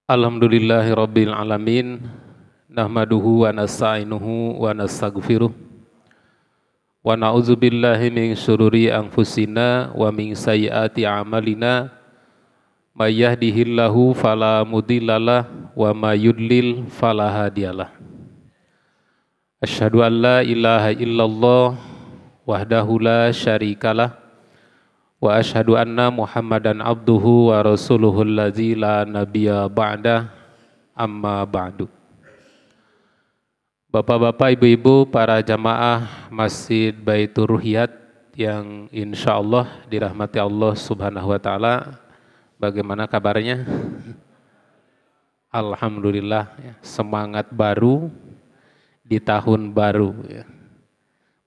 Alhamdulillahirabbil alamin, nahmaduhu wa nasta'inuhu wa nastaghfiruh wa na'udzubillahi min syururi anfusina wa min sayyiati a'malina, may yahdihillahu fala mudhillalah wa may yudlil fala hadiyalah. Asyhadu an la ilaha illallah wahdahu la syarikalah wa asyhadu anna Muhammadan abduhu wa rasuluhul ladzi la nabiyya ba'da, amma ba'du. Bapak-bapak, ibu-ibu, para jamaah Masjid Baitur Ruhiyat yang insya Allah dirahmati Allah Subhanahu wa Ta'ala, bagaimana kabarnya? Alhamdulillah, semangat baru di tahun baru.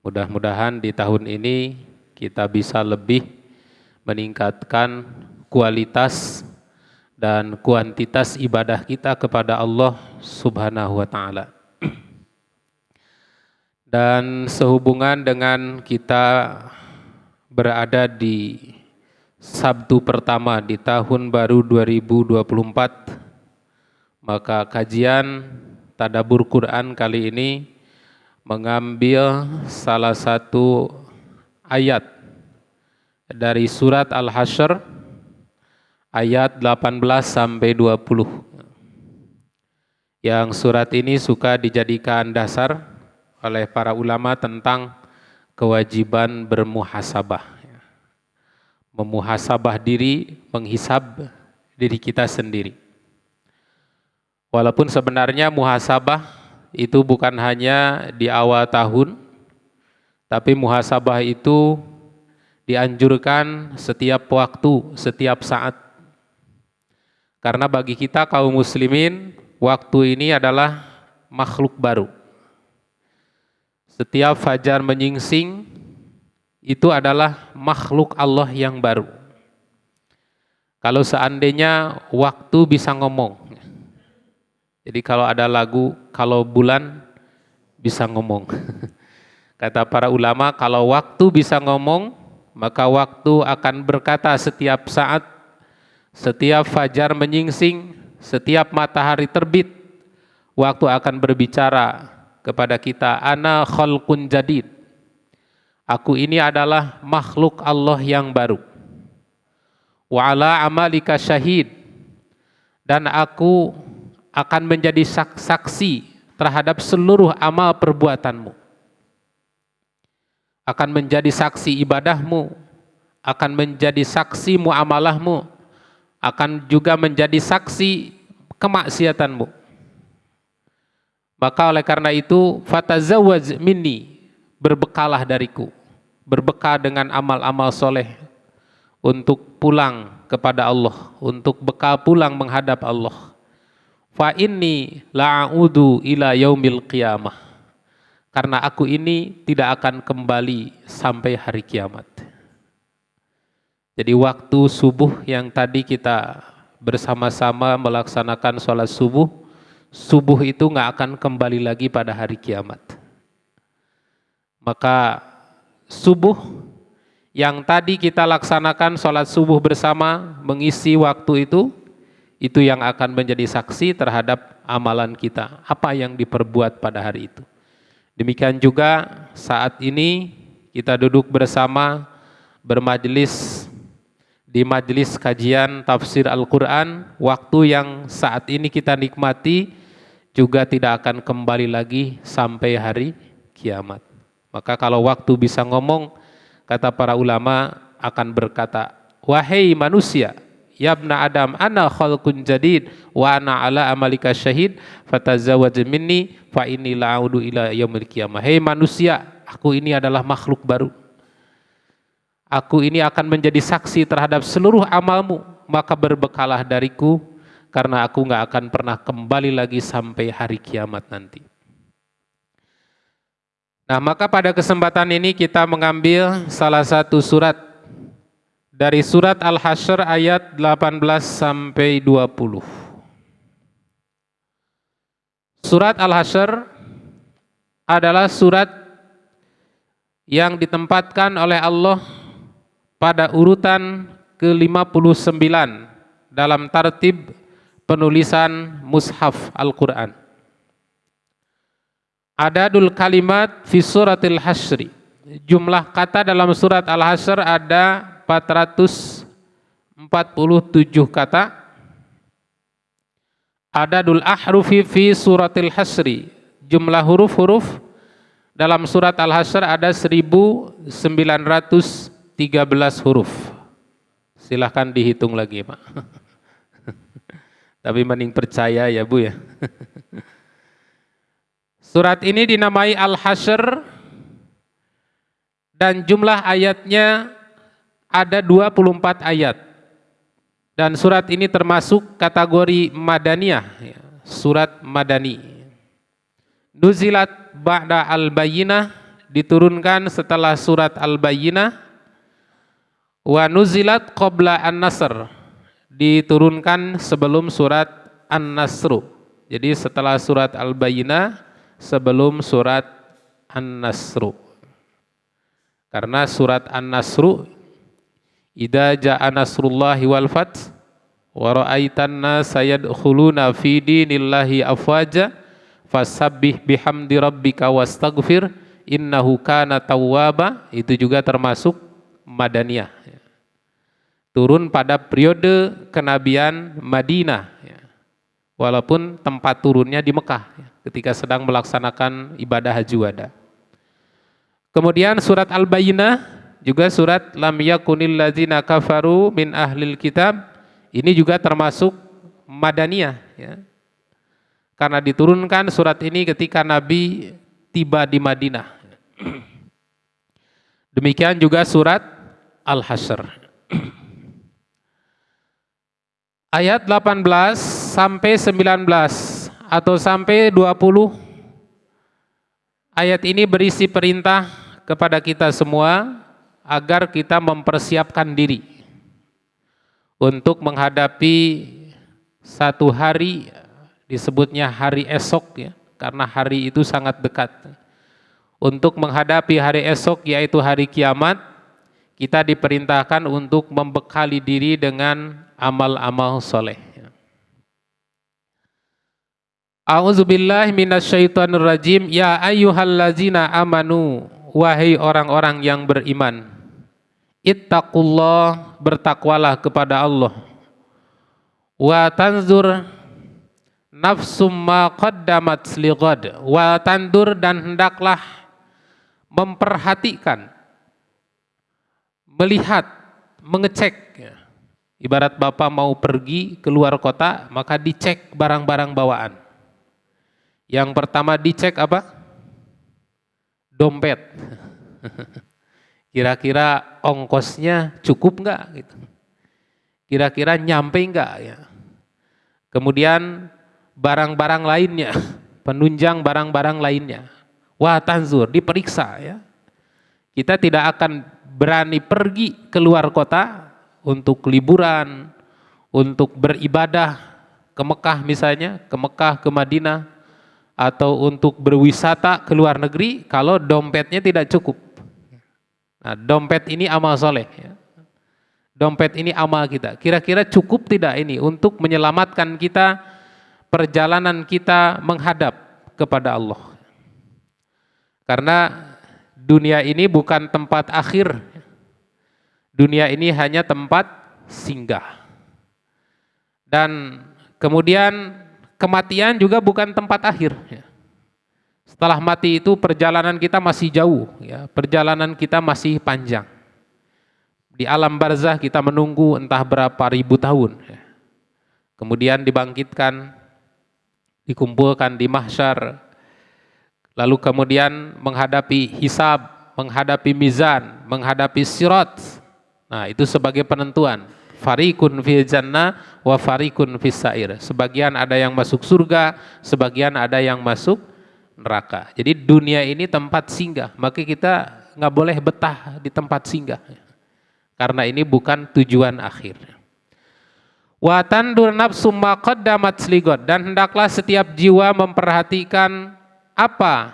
Mudah-mudahan di tahun ini kita bisa lebih meningkatkan kualitas dan kuantitas ibadah kita kepada Allah Subhanahu wa Ta'ala. Dan sehubungan dengan kita berada di Sabtu pertama di tahun baru 2024, maka kajian Tadabbur Quran kali ini mengambil salah satu ayat dari surat Al-Hasyr ayat 18 sampai 20. Yang surat ini suka dijadikan dasar oleh para ulama tentang kewajiban bermuhasabah. Memuhasabah diri, menghisab diri kita sendiri. Walaupun sebenarnya muhasabah itu bukan hanya di awal tahun, tapi muhasabah itu dianjurkan setiap waktu, setiap saat. Karena bagi kita kaum muslimin, waktu ini adalah makhluk baru. Setiap fajar menyingsing, itu adalah makhluk Allah yang baru. Kalau seandainya waktu bisa ngomong, jadi kalau ada lagu, kalau bulan bisa ngomong. Kata para ulama, kalau waktu bisa ngomong, maka waktu akan berkata setiap saat, setiap fajar menyingsing, setiap matahari terbit, waktu akan berbicara kepada kita, ana khalqun jadid. Aku ini adalah makhluk Allah yang baru. Wa ala amalika syahid. Dan aku akan menjadi saksi terhadap seluruh amal perbuatanmu. Akan menjadi saksi ibadahmu, akan menjadi saksi muamalahmu, akan juga menjadi saksi kemaksiatanmu. Maka oleh karena itu, fatazawwaj minni, berbekalah dariku, berbekal dengan amal-amal soleh untuk pulang kepada Allah, untuk bekal pulang menghadap Allah. Fa inni la'udu ila yaumil qiyamah. Karena aku ini tidak akan kembali sampai hari kiamat. Jadi waktu subuh yang tadi kita bersama-sama melaksanakan sholat subuh, subuh itu nggak akan kembali lagi pada hari kiamat. Maka subuh yang tadi kita laksanakan sholat subuh bersama mengisi waktu itu yang akan menjadi saksi terhadap amalan kita, apa yang diperbuat pada hari itu. Demikian juga saat ini kita duduk bersama bermajlis di majlis kajian tafsir Al-Quran, waktu yang saat ini kita nikmati juga tidak akan kembali lagi sampai hari kiamat. Maka kalau waktu bisa ngomong, kata para ulama akan berkata, wahai manusia, yabna Adam, ana khalqun jadid wa ana ala amalika syahid fatazawwaj minni fa inni la'udu ila yaumil qiyamah. Hei manusia, aku ini adalah makhluk baru. Aku ini akan menjadi saksi terhadap seluruh amalmu, maka berbekalah dariku karena aku nggak akan pernah kembali lagi sampai hari kiamat nanti. Nah, maka pada kesempatan ini kita mengambil salah satu surat dari surat Al-Hasyr ayat 18 sampai 20. Surat Al-Hasyr adalah surat yang ditempatkan oleh Allah pada urutan ke-59 dalam tartib penulisan mushaf Al-Quran. Adadul kalimat fi suratil Hasyri. Jumlah kata dalam surat Al-Hasyr ada 447 kata. Adadul ahrufi fi suratil Hasyri. Jumlah huruf-huruf dalam surat Al-Hasyr ada 1913 huruf. Silahkan dihitung lagi, Pak. Tapi mending percaya ya, Bu ya. Surat ini dinamai Al-Hasyr dan jumlah ayatnya ada 24 ayat. Dan surat ini termasuk kategori Madaniyah, surat Madani. Nuzilat ba'da Al-Bayyinah, diturunkan setelah surat Al-Bayyinah. Wa nuzilat qabla An-Nasr, diturunkan sebelum surat An-Nasr. Jadi setelah surat Al-Bayyinah, sebelum surat An-Nasr. Karena surat An-Nasr, idza jaa nasrullahi wal fath wa ra'aitan nasa yadkhuluna fi dinillahi afwaja fasabbih bihamdi rabbika wastaghfir innahu kana tawwaba, itu juga termasuk Madaniyah. Turun pada periode kenabian Madinah, walaupun tempat turunnya di Mekah ketika sedang melaksanakan ibadah haji wada. Kemudian surat Al-Bayyinah juga surat lam yakunil ladzina kafaru min ahlil kitab, ini juga termasuk Madaniyah ya. Karena diturunkan surat ini ketika Nabi tiba di Madinah. Demikian juga surat Al-Hasyr. Ayat 18 sampai 19 atau sampai 20, ayat ini berisi perintah kepada kita semua agar kita mempersiapkan diri untuk menghadapi satu hari, disebutnya hari esok ya, karena hari itu sangat dekat. Untuk menghadapi hari esok, yaitu hari kiamat, kita diperintahkan untuk membekali diri dengan amal-amal soleh. A'udzubillahi minasyaitonirrajim. Ya ayyuhallazina amanu, wahai orang-orang yang beriman, ittaqullah, bertakwalah kepada Allah. Wa tanzur nafsum ma qaddamat lighad, wa tandur, dan hendaklah memperhatikan, melihat, mengecek. Ibarat Bapak mau pergi keluar kota, maka dicek barang-barang bawaan. Yang pertama dicek apa? Dompet. Kira-kira ongkosnya cukup nggak? Gitu. Kira-kira nyampe nggak ya? Kemudian barang-barang lainnya, penunjang barang-barang lainnya. Wah, tanzur, diperiksa ya. Kita tidak akan berani pergi keluar kota untuk liburan, untuk beribadah ke Mekah misalnya, ke Mekah, ke Madinah, atau untuk berwisata ke luar negeri kalau dompetnya tidak cukup. Nah, dompet ini amal soleh ya. Dompet ini amal kita. Kira-kira cukup tidak ini untuk menyelamatkan kita, perjalanan kita menghadap kepada Allah. Karena dunia ini bukan tempat akhir. Dunia ini hanya tempat singgah. Dan kemudian kematian juga bukan tempat akhir. Setelah mati itu perjalanan kita masih jauh, ya. Perjalanan kita masih panjang. Di alam barzah kita menunggu entah berapa ribu tahun. Kemudian dibangkitkan, dikumpulkan di mahsyar, lalu kemudian menghadapi hisab, menghadapi mizan, menghadapi sirat. Nah, itu sebagai penentuan. Fariqun fil jannah wa fariqun fis sa'ir. Sebagian ada yang masuk surga, sebagian ada yang masuk neraka. Jadi dunia ini tempat singgah, maka kita nggak boleh betah di tempat singgah. karena ini bukan tujuan akhir. Wa tandur nafsum ma qaddamat lighad, dan hendaklah setiap jiwa memperhatikan apa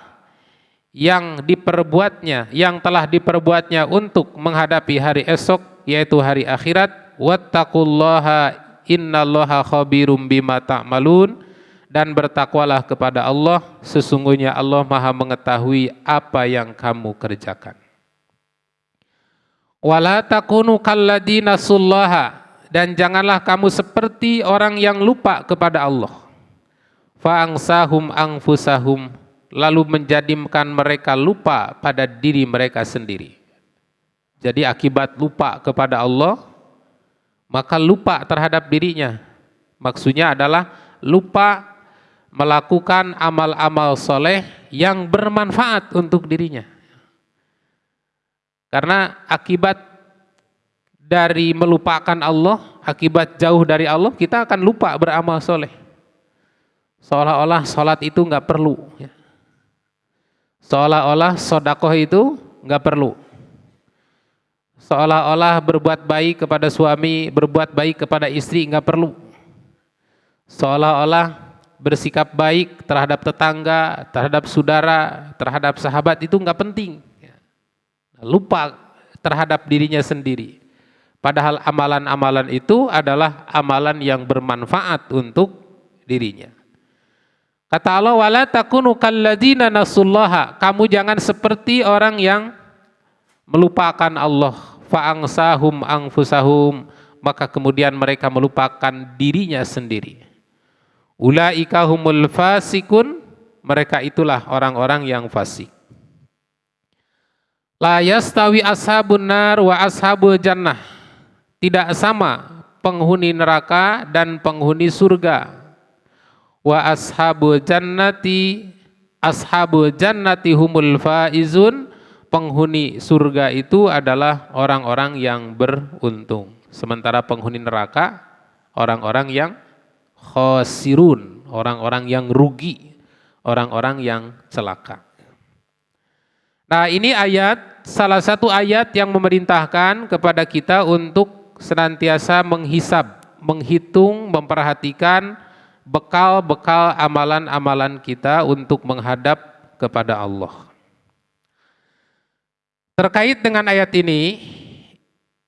yang diperbuatnya, yang telah diperbuatnya untuk menghadapi hari esok, yaitu hari akhirat. Wattaqullaha innallaha khabirum bima ta'malun, dan bertakwalah kepada Allah, sesungguhnya Allah Maha mengetahui apa yang kamu kerjakan. Wala takunu kalladina sullaha, dan janganlah kamu seperti orang yang lupa kepada Allah. Fa'angsahum anfusahum, lalu menjadikan mereka lupa pada diri mereka sendiri. Jadi akibat lupa kepada Allah, maka lupa terhadap dirinya. Maksudnya adalah lupa melakukan amal-amal soleh yang bermanfaat untuk dirinya. Karena akibat dari melupakan Allah, akibat jauh dari Allah, kita akan lupa beramal soleh. Seolah-olah sholat itu nggak perlu, seolah-olah sodakoh itu nggak perlu, seolah-olah berbuat baik kepada suami, berbuat baik kepada istri nggak perlu, seolah-olah bersikap baik terhadap tetangga, terhadap saudara, terhadap sahabat itu nggak penting. Lupa terhadap dirinya sendiri. Padahal amalan-amalan itu adalah amalan yang bermanfaat untuk dirinya. Kata Allah, wala takunu kalladzina nasullaha, kamu jangan seperti orang yang melupakan Allah. Fa'angsahum anfusahum, maka kemudian mereka melupakan dirinya sendiri. Ulaika humul fasikun, mereka itulah orang-orang yang fasik. La yastawi ashabun nar wa ashabul jannah, tidak sama penghuni neraka dan penghuni surga. Wa ashabul jannati humul faizun, penghuni surga itu adalah orang-orang yang beruntung, sementara penghuni neraka orang-orang yang khosirun, orang-orang yang rugi, orang-orang yang celaka. Nah, ini ayat, salah satu ayat yang memerintahkan kepada kita untuk senantiasa menghisab, menghitung, memperhatikan bekal-bekal amalan-amalan kita untuk menghadap kepada Allah. Terkait dengan ayat ini,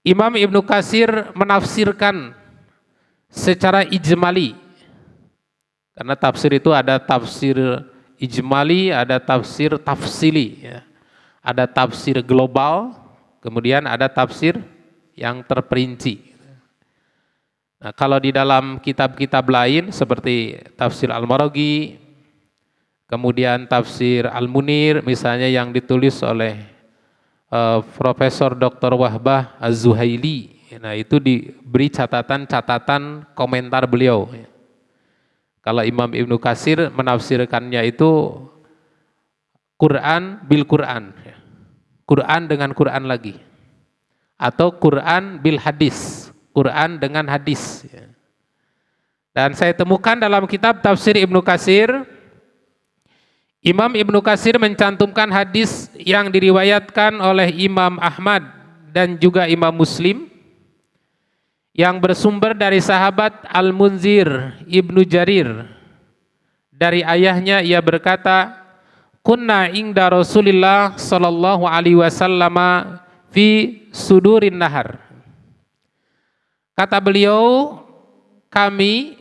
Imam Ibnu Katsir menafsirkan secara ijmali. Karena tafsir itu ada tafsir ijmali, ada tafsir tafsili, ya. Ada tafsir global, kemudian ada tafsir yang terperinci. Nah, kalau di dalam kitab-kitab lain seperti tafsir Al-Maraghi, kemudian tafsir Al-Munir misalnya yang ditulis oleh Profesor Dr. Wahbah Az-Zuhaili, nah itu diberi catatan-catatan komentar beliau. Kalau Imam Ibnu Katsir menafsirkannya itu Quran bil Quran, Quran dengan Quran lagi, atau Quran bil hadis, Quran dengan hadis. Dan saya temukan dalam kitab tafsir Ibnu Katsir, Imam Ibnu Katsir mencantumkan hadis yang diriwayatkan oleh Imam Ahmad dan juga Imam Muslim yang bersumber dari sahabat Al-Munzir Ibnu Jarir. Dari ayahnya ia berkata, kunna ingda Rasulillah sallallahu alaihi wasallam fi sudurin nahar. Kata beliau, kami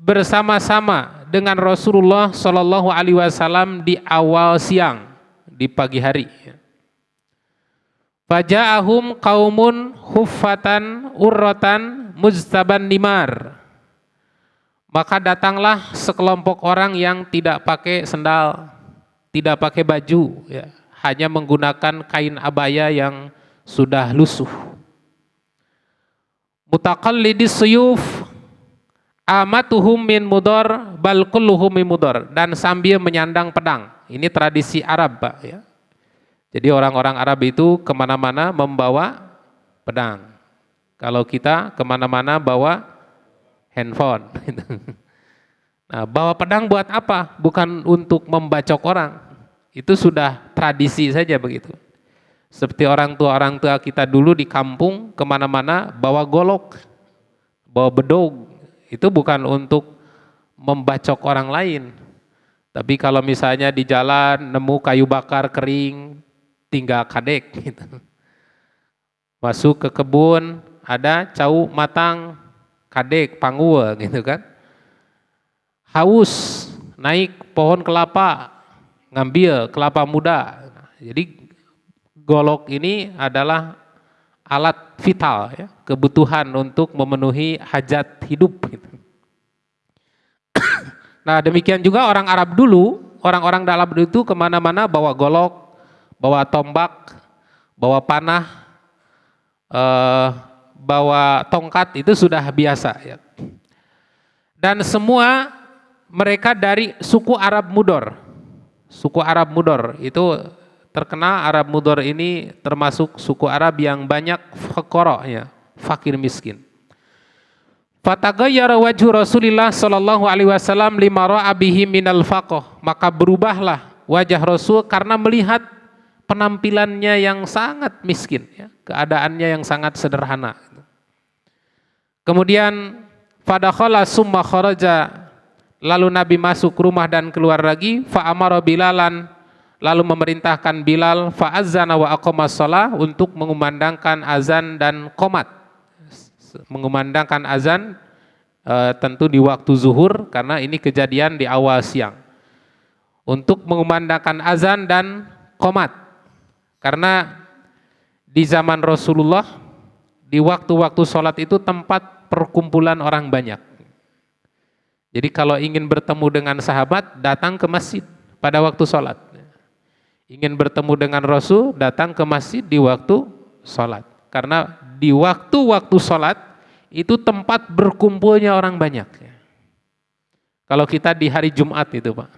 bersama-sama dengan Rasulullah sallallahu alaihi wasallam di awal siang, di pagi hari. Faja'ahum qaumun huffatan urratan mujtaban nimar. Maka datanglah sekelompok orang yang tidak pakai sendal, tidak pakai baju, ya, hanya menggunakan kain abaya yang sudah lusuh. Mutaqallidis suyuf amatuhum min mudar bal kulluhum min mudar, dan sambil menyandang pedang. Ini tradisi Arab, Pak, ya. Jadi orang-orang Arab itu kemana-mana membawa pedang. Kalau kita kemana-mana bawa handphone. Nah, bawa pedang buat apa? Bukan untuk membacok orang. Itu sudah tradisi saja begitu. Seperti orang tua kita dulu di kampung kemana-mana bawa golok, bawa bedog. Itu bukan untuk membacok orang lain. Tapi kalau misalnya di jalan nemu kayu bakar kering, tinggal kadek gitu. Masuk ke kebun, ada cau matang, kadek, pangua gitu kan. Haus, naik pohon kelapa, ngambil kelapa muda. Jadi golok ini adalah alat vital ya, kebutuhan untuk memenuhi hajat hidup gitu. Nah demikian juga orang Arab dulu, orang-orang dalam itu kemana-mana bawa golok, bawa tombak, bawa panah, bawa tongkat, itu sudah biasa ya. Dan semua mereka dari suku Arab Mudor. Suku Arab Mudor itu terkenal. Arab Mudor ini termasuk suku Arab yang banyak fuqara ya, fakir miskin. Fataghayyara wajhu Rasulillah sallallahu alaihi wasallam lima ra'a bihi minal faqah. Maka berubahlah wajah Rasul karena melihat penampilannya yang sangat miskin ya, keadaannya yang sangat sederhana. Kemudian fadakhala summa kharaja, lalu Nabi masuk rumah dan keluar lagi. Fa amara Bilalan, lalu memerintahkan Bilal, fa azzana wa aqamas shalah, untuk mengumandangkan azan dan qomat. Mengumandangkan azan tentu di waktu zuhur karena ini kejadian di awal siang. Untuk mengumandangkan azan dan qomat, karena di zaman Rasulullah di waktu-waktu sholat itu tempat perkumpulan orang banyak. Jadi kalau ingin bertemu dengan sahabat, datang ke masjid pada waktu sholat. Ingin bertemu dengan Rasul, datang ke masjid di waktu sholat. Karena di waktu-waktu sholat itu tempat berkumpulnya orang banyak. Kalau kita di hari Jumat itu Pak,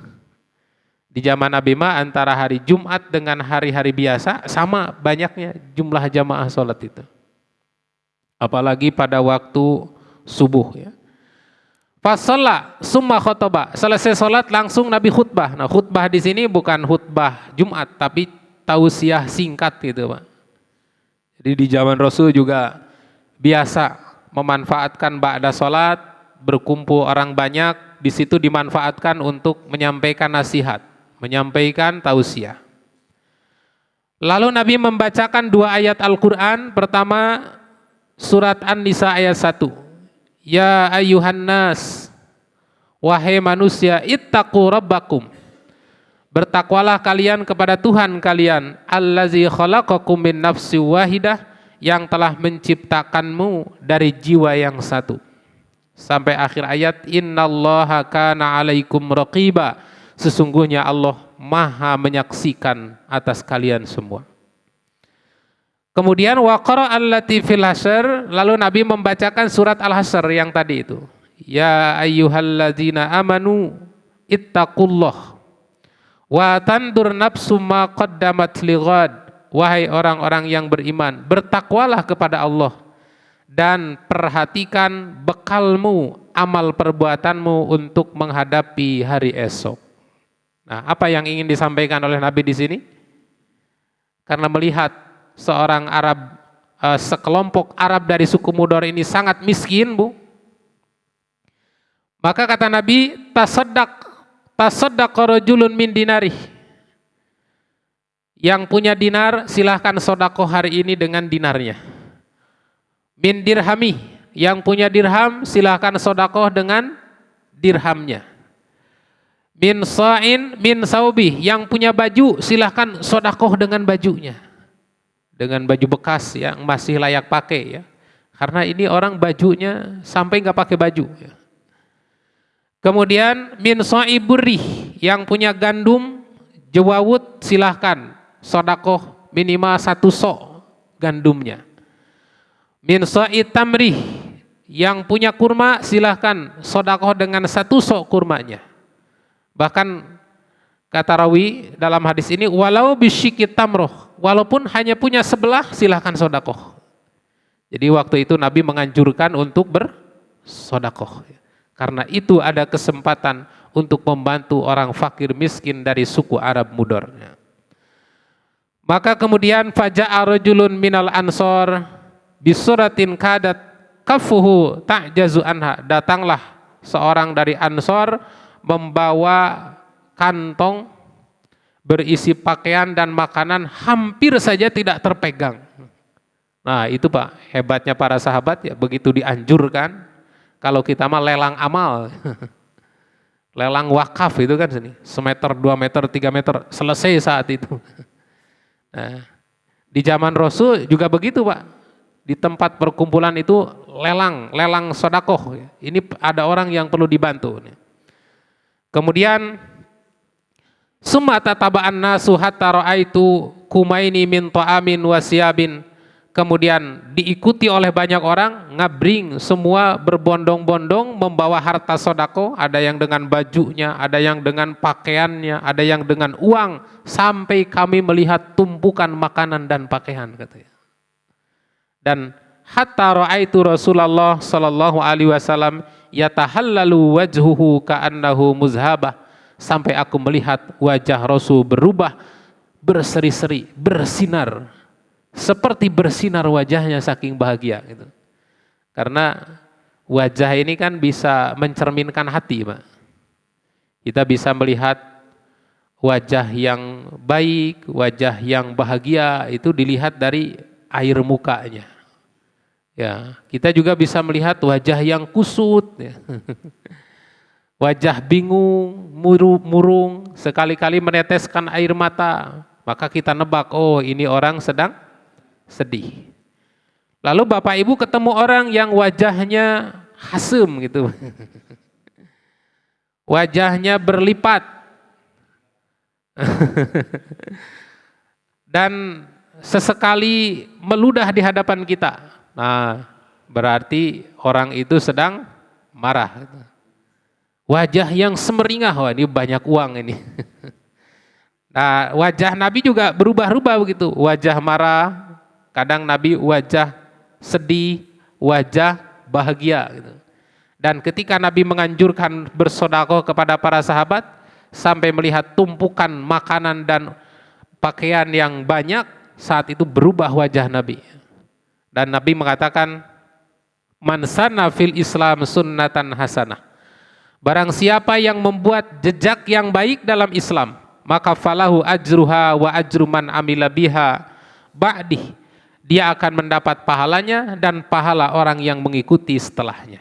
di zaman Nabi mah antara hari Jumat dengan hari-hari biasa sama banyaknya jumlah jamaah sholat itu. Apalagi pada waktu subuh ya. Fasalla summa khotbah, selesai sholat langsung Nabi khutbah. Nah khutbah di sini bukan khutbah Jumat tapi tausiah singkat gitu Pak. Jadi di zaman Rasul juga biasa memanfaatkan ba'da sholat, berkumpul orang banyak, di situ dimanfaatkan untuk menyampaikan nasihat, menyampaikan tausiah. Lalu Nabi membacakan 2 ayat Al-Quran. Pertama surat An-Nisa ayat 1. Ya ayyuhan nas, wahai manusia, ittaqu rabbakum, bertakwalah kalian kepada Tuhan kalian, allazi khalaqakum min nafsi wahidah, yang telah menciptakanmu dari jiwa yang satu. Sampai akhir ayat, innallaha kana alaikum raqiba, sesungguhnya Allah maha menyaksikan atas kalian semua. Kemudian waqara allati fil hasyr, lalu Nabi membacakan surat Al-Hasyr yang tadi itu. Ya ayyuhalladzina amanu ittaqullah wa tandur nafsum ma qaddamat lighad, wahai orang-orang yang beriman, bertakwalah kepada Allah dan perhatikan bekalmu, amal perbuatanmu untuk menghadapi hari esok. Nah, apa yang ingin disampaikan oleh Nabi di sini? Karena melihat seorang Arab, sekelompok Arab dari suku Mudor ini sangat miskin Bu, maka kata Nabi, tasaddaq rajulun min dinarih, yang punya dinar silahkan sedekah hari ini dengan dinarnya. Min dirhami, yang punya dirham silahkan sedekah dengan dirhamnya. Min sa'in min saubi, yang punya baju silahkan sedekah dengan bajunya. Dengan baju bekas yang masih layak pakai ya, karena ini orang bajunya sampai nggak pakai baju ya. Kemudian min sa'iburri, yang punya gandum jawawut silahkan sedekah minimal 1 sok gandumnya. Min sa'it tamri, yang punya kurma silahkan sedekah dengan 1 sok kurmanya. Bahkan kata rawi dalam hadis ini, walau bisyikit tamroh, walaupun hanya punya sebelah silahkan sedekah. Jadi waktu itu Nabi menganjurkan untuk bersedekah, karena itu ada kesempatan untuk membantu orang fakir miskin dari suku Arab Mudor. Maka kemudian faja'a rajulun minal ansor bisuratin kadat kafuhu ta'jazu anha. Datanglah seorang dari Ansor membawa kantong berisi pakaian dan makanan hampir saja tidak terpegang. Nah itu Pak, hebatnya para sahabat ya, begitu dianjurkan, kalau kita mah lelang amal, lelang wakaf itu kan sini, semeter, 2 meter, 3 meter, selesai saat itu. Nah, di zaman Rasul juga begitu Pak, di tempat perkumpulan itu lelang sodakoh, ini ada orang yang perlu dibantu. Kemudian summa tataba'an nasu hatta ra'aitu kumaini min ta'amin wa siyabin. Kemudian diikuti oleh banyak orang, ngabring semua berbondong-bondong membawa harta sodako, ada yang dengan bajunya, ada yang dengan pakaiannya, ada yang dengan uang, sampai kami melihat tumpukan makanan dan pakaian katanya. Dan hatta ra'aitu Rasulullah sallallahu alaihi wasallam yatahallalu wajhuhu ka'annahu muzhabah, sampai aku melihat wajah Rasul berubah, berseri-seri, bersinar, seperti bersinar wajahnya saking bahagia gitu. Karena wajah ini kan bisa mencerminkan hati, Pak. Kita bisa melihat wajah yang baik, wajah yang bahagia itu dilihat dari air mukanya. Ya, kita juga bisa melihat wajah yang kusut, ya. Wajah bingung, murung, sekali-kali meneteskan air mata, maka kita nebak, oh ini orang sedang sedih. Lalu Bapak Ibu ketemu orang yang wajahnya hasem gitu, wajahnya berlipat, dan sesekali meludah di hadapan kita. Nah, berarti orang itu sedang marah. Wajah yang semeringah, wah ini banyak uang ini. Nah, wajah Nabi juga berubah-ubah begitu. Wajah marah, kadang Nabi wajah sedih, wajah bahagia gitu. Dan ketika Nabi menganjurkan bersedekah kepada para sahabat sampai melihat tumpukan makanan dan pakaian yang banyak, saat itu berubah wajah Nabi. Dan Nabi mengatakan, man sanna fil Islam sunnatan hasanah. Barang siapa yang membuat jejak yang baik dalam Islam, maka falahu ajruha wa ajru man amila biha ba'di. Dia akan mendapat pahalanya dan pahala orang yang mengikuti setelahnya.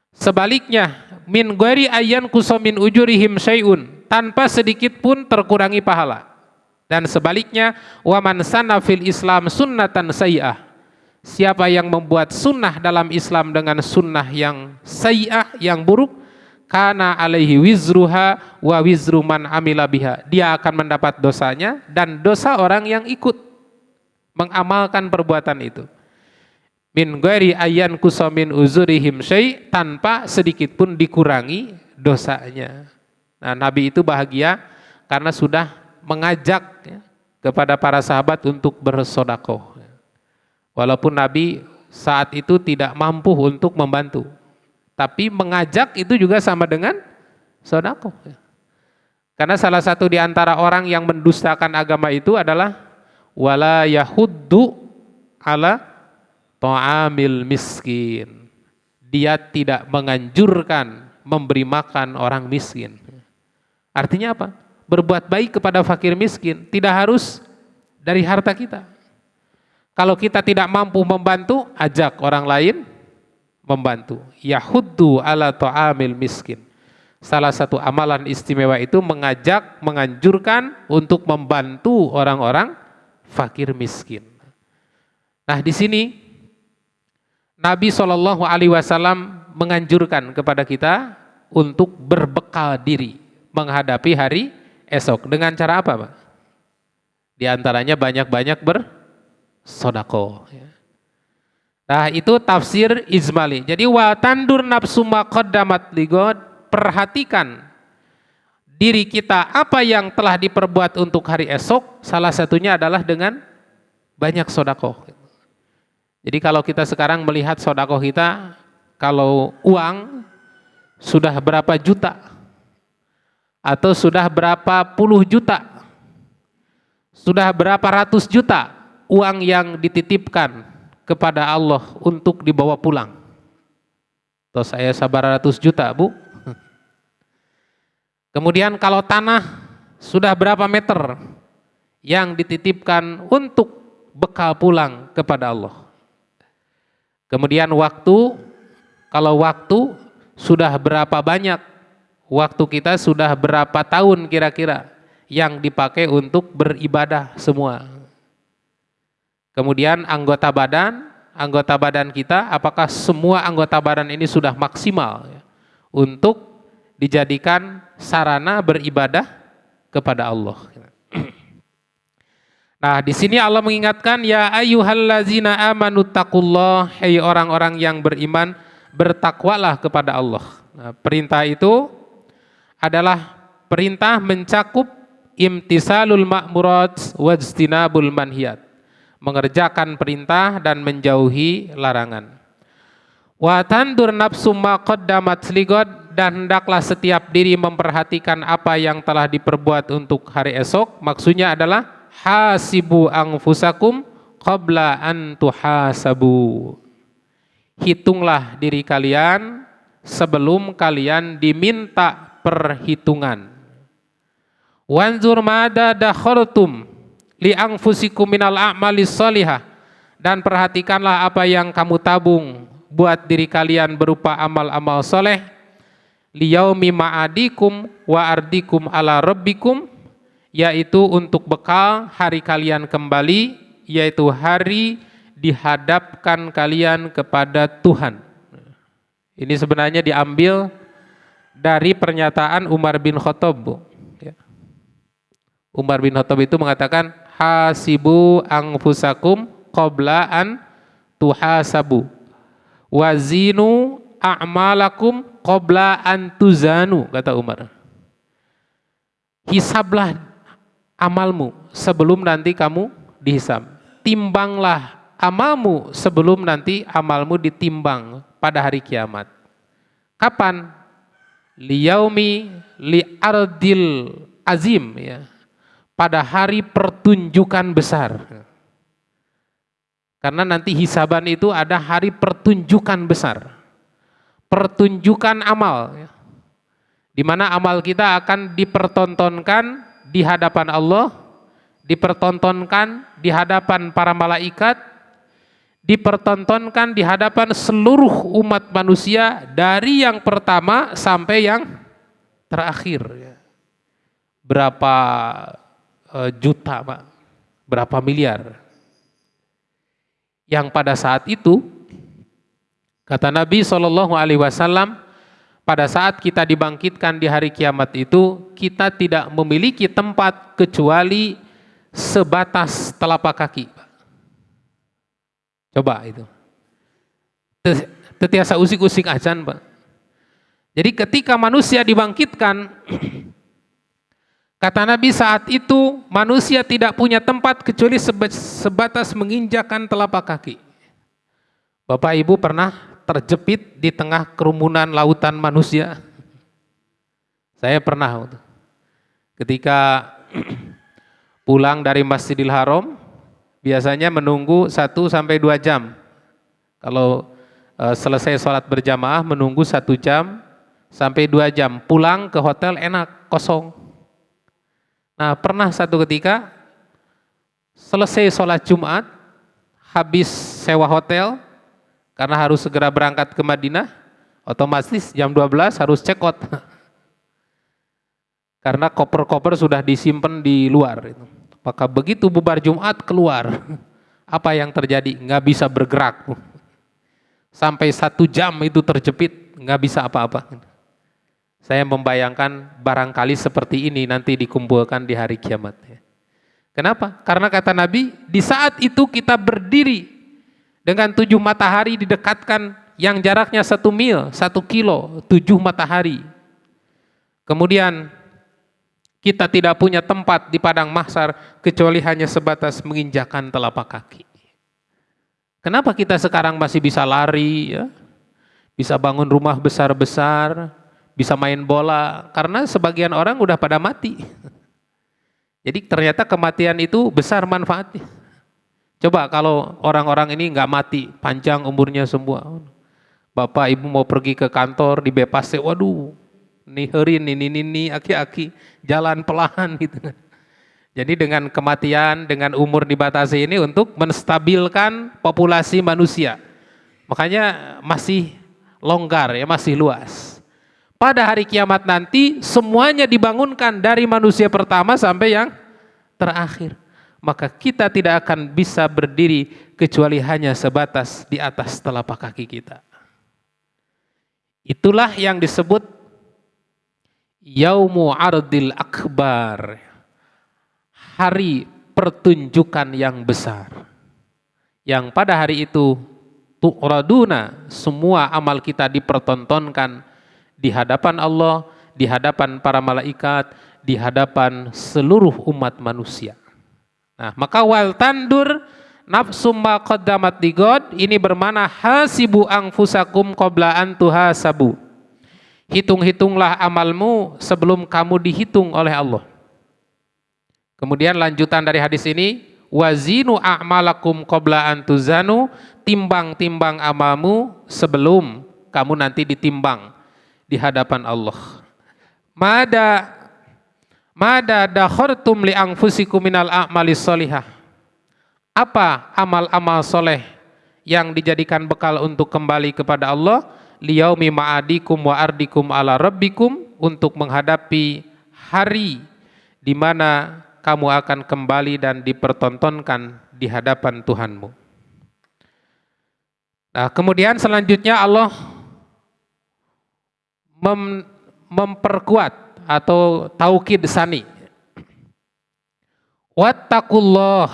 Sebaliknya, min ghairi ayyan kusamin ujurihim syai'un, tanpa sedikit pun terkurangi pahala. Dan sebaliknya, wa man sanna fil Islam sunnatan sayyi'ah. Siapa yang membuat sunnah dalam Islam dengan sunnah yang sayyi'ah, yang buruk, kana alaihi wizruha wa wizru man amila biha. Dia akan mendapat dosanya dan dosa orang yang ikut mengamalkan perbuatan itu. Min ghairi ayyan kusamin uzurihim syai', tanpa sedikit pun dikurangi dosanya. Nah, Nabi itu bahagia karena sudah mengajak ya, kepada para sahabat untuk bersedekah. Walaupun Nabi saat itu tidak mampu untuk membantu, tapi mengajak itu juga sama dengan sedekah. Karena salah satu di antara orang yang mendustakan agama itu adalah wala yahuddu ala ta'amil miskin. Dia tidak menganjurkan memberi makan orang miskin. Artinya apa? Berbuat baik kepada fakir miskin tidak harus dari harta kita. Kalau kita tidak mampu membantu, ajak orang lain membantu. Yahuddu ala ta'amil miskin. Salah satu amalan istimewa itu mengajak, menganjurkan untuk membantu orang-orang fakir miskin. Nah, di sini Nabi SAW menganjurkan kepada kita untuk berbekal diri menghadapi hari esok. Dengan cara apa, Pak? Di antaranya banyak-banyak bersedekah. Nah, itu tafsir ijmali. Jadi wa tandur nafsu ma qaddamat ligod, perhatikan diri kita apa yang telah diperbuat untuk hari esok, salah satunya adalah dengan banyak sedekah. Jadi kalau kita sekarang melihat sedekah kita, kalau uang sudah berapa juta atau sudah berapa puluh juta, Sudah berapa ratus juta uang yang dititipkan kepada Allah untuk dibawa pulang. Tuh saya sabar ratus juta, Bu. Kemudian kalau tanah sudah berapa meter yang dititipkan untuk bekal pulang kepada Allah. Kemudian waktu, kalau waktu sudah berapa banyak, waktu kita sudah berapa tahun kira-kira yang dipakai untuk beribadah semua. Kemudian anggota badan kita, apakah semua anggota badan ini sudah maksimal ya, untuk dijadikan sarana beribadah kepada Allah. Nah, di sini Allah mengingatkan, ya ayyuhallazina amanu taqullah, hai orang-orang yang beriman, bertakwalah kepada Allah. Nah, perintah itu adalah perintah mencakup imtisalul ma'murat wajtinabul manhiyat, mengerjakan perintah dan menjauhi larangan. Wa tandur nafsum ma qaddamat ligad, dan hendaklah setiap diri memperhatikan apa yang telah diperbuat untuk hari esok. Maksudnya adalah hasibu anfusakum qabla an tuhasabu. Hitunglah diri kalian sebelum kalian diminta perhitungan. Wanzur mada dakhartum li anfusikum minal a'malis shalihah, dan perhatikanlah apa yang kamu tabung buat diri kalian berupa amal-amal soleh. Liyaumi ma'adikum wa ardikum ala rabbikum, yaitu untuk bekal hari kalian kembali, yaitu hari dihadapkan kalian kepada Tuhan. Ini sebenarnya diambil dari pernyataan Umar bin Khattab, Bu. Umar bin Khattab itu mengatakan, hasibu anfusakum qabla an tuhasabu wazinu a'malakum qabla an tuzanu, kata Umar. Hisablah amalmu sebelum nanti kamu dihisab. Timbanglah amalmu sebelum nanti amalmu ditimbang pada hari kiamat. Kapan? Liyaumi li'ardil azim, ya, pada hari pertunjukan besar. Karena nanti hisaban itu ada hari pertunjukan besar, pertunjukan amal, ya, di mana amal kita akan dipertontonkan di hadapan Allah, dipertontonkan di hadapan para malaikat, dipertontonkan di hadapan seluruh umat manusia dari yang pertama sampai yang terakhir. Berapa juta, Pak? Berapa miliar? Yang pada saat itu, kata Nabi SAW, pada saat kita dibangkitkan di hari kiamat itu, kita tidak memiliki tempat kecuali sebatas telapak kaki. Coba itu. Tetiasa usik-usik acan, Pak. Jadi ketika manusia dibangkitkan, kata Nabi saat itu manusia tidak punya tempat kecuali sebatas menginjakan telapak kaki. Bapak Ibu pernah terjepit di tengah kerumunan lautan manusia? Saya pernah. Ketika pulang dari Masjidil Haram, biasanya menunggu 1-2 jam. Kalau selesai sholat berjamaah menunggu 1 jam sampai 2 jam. Pulang ke hotel enak, kosong. Nah, pernah satu ketika selesai sholat Jumat, habis sewa hotel karena harus segera berangkat ke Madinah, otomatis jam 12 harus check out. Karena koper-koper sudah disimpan di luar. Maka begitu bubar Jumat keluar, apa yang terjadi? Nggak bisa bergerak. Sampai 1 jam itu terjepit, nggak bisa apa-apa. Saya membayangkan barangkali seperti ini nanti dikumpulkan di hari kiamat. Kenapa? Karena kata Nabi, di saat itu kita berdiri dengan 7 matahari didekatkan yang jaraknya 1 mil, 1 kilo, 7 matahari. Kemudian kita tidak punya tempat di padang mahsyar kecuali hanya sebatas menginjakan telapak kaki. Kenapa kita sekarang masih bisa lari, ya? Bisa bangun rumah besar-besar, bisa main bola? Karena sebagian orang udah pada mati. Jadi ternyata kematian itu besar manfaatnya. Coba kalau orang-orang ini nggak mati, panjang umurnya semua. Bapak ibu mau pergi ke kantor dibebas, waduh, nih herin ini aki-aki jalan pelan gitu. Jadi dengan kematian, dengan umur dibatasi ini untuk menstabilkan populasi manusia. Makanya masih longgar ya, masih luas. Pada hari kiamat nanti semuanya dibangunkan dari manusia pertama sampai yang terakhir. Maka kita tidak akan bisa berdiri kecuali hanya sebatas di atas telapak kaki kita. Itulah yang disebut Yaumu Ardil Akbar, hari pertunjukan yang besar. Yang pada hari itu tu'raduna, semua amal kita dipertontonkan di hadapan Allah, di hadapan para malaikat, di hadapan seluruh umat manusia. Nah, maka wal tandur nafsum ma qaddamat ligod, ini bermana hasibu anfusakum qabla an tuhasabu. Hitung-hitunglah amalmu sebelum kamu dihitung oleh Allah. Kemudian lanjutan dari hadis ini, wazinu a'malakum qabla an tuzanu, timbang-timbang amalmu sebelum kamu nanti ditimbang di hadapan Allah. Mada dakhartum li anfusikum minal a'malis sholihah. Apa amal-amal soleh yang dijadikan bekal untuk kembali kepada Allah? Liyaumi ma'adikum wa ardikum ala rabbikum, untuk menghadapi hari di mana kamu akan kembali dan dipertontonkan di hadapan Tuhanmu. Nah, kemudian selanjutnya Allah memperkuat atau taukid sani. Wattaqullah,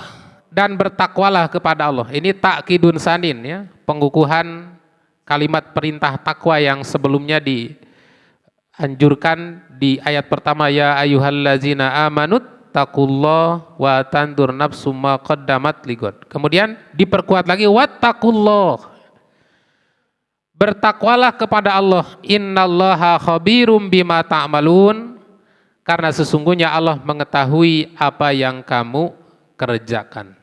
dan bertakwalah kepada Allah. Ini takkidun sanin ya, pengukuhan kalimat perintah takwa yang sebelumnya dianjurkan di ayat pertama, ya ayyuhallazina amanut taqullah wa tandur nafsum ma qaddamat ligod. Kemudian diperkuat lagi wattaqullah, bertakwalah kepada Allah, innallaha khabirum bima ta'malun, karena sesungguhnya Allah mengetahui apa yang kamu kerjakan,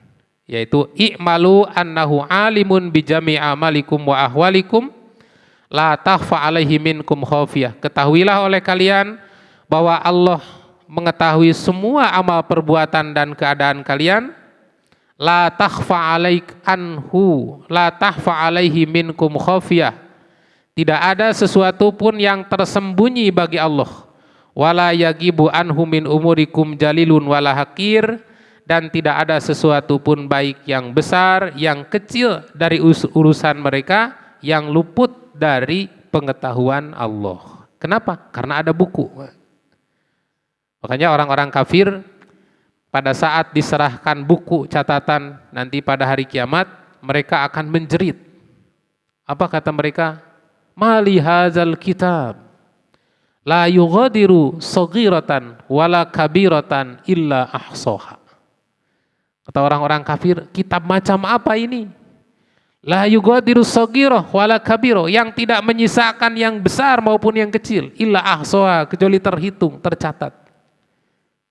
yaitu i'malu annahu alimun bijami amalikum wa ahwalikum la takhfa alaihi minkum khafiyah. Ketahuilah oleh kalian bahwa Allah mengetahui semua amal perbuatan dan keadaan kalian. La takhfa alaik anhu, la takhfa alaihi minkum khafiyah. Tidak ada sesuatu pun yang tersembunyi bagi Allah. Wala yagibu anhu min umurikum jalilun wala hakir, dan tidak ada sesuatu pun baik yang besar, yang kecil dari urusan mereka yang luput dari pengetahuan Allah. Kenapa? Karena ada buku. Makanya orang-orang kafir pada saat diserahkan buku catatan nanti pada hari kiamat, mereka akan menjerit. Apa kata mereka? Mali hadzal kitab la yughadiru saghiratan wala kabiratan illa ahsaha. Kata orang-orang kafir, kitab macam apa ini? La yughadiru saghirah wala kabirah, yang tidak menyisakan yang besar maupun yang kecil, illa ahsaha, kecuali terhitung, tercatat.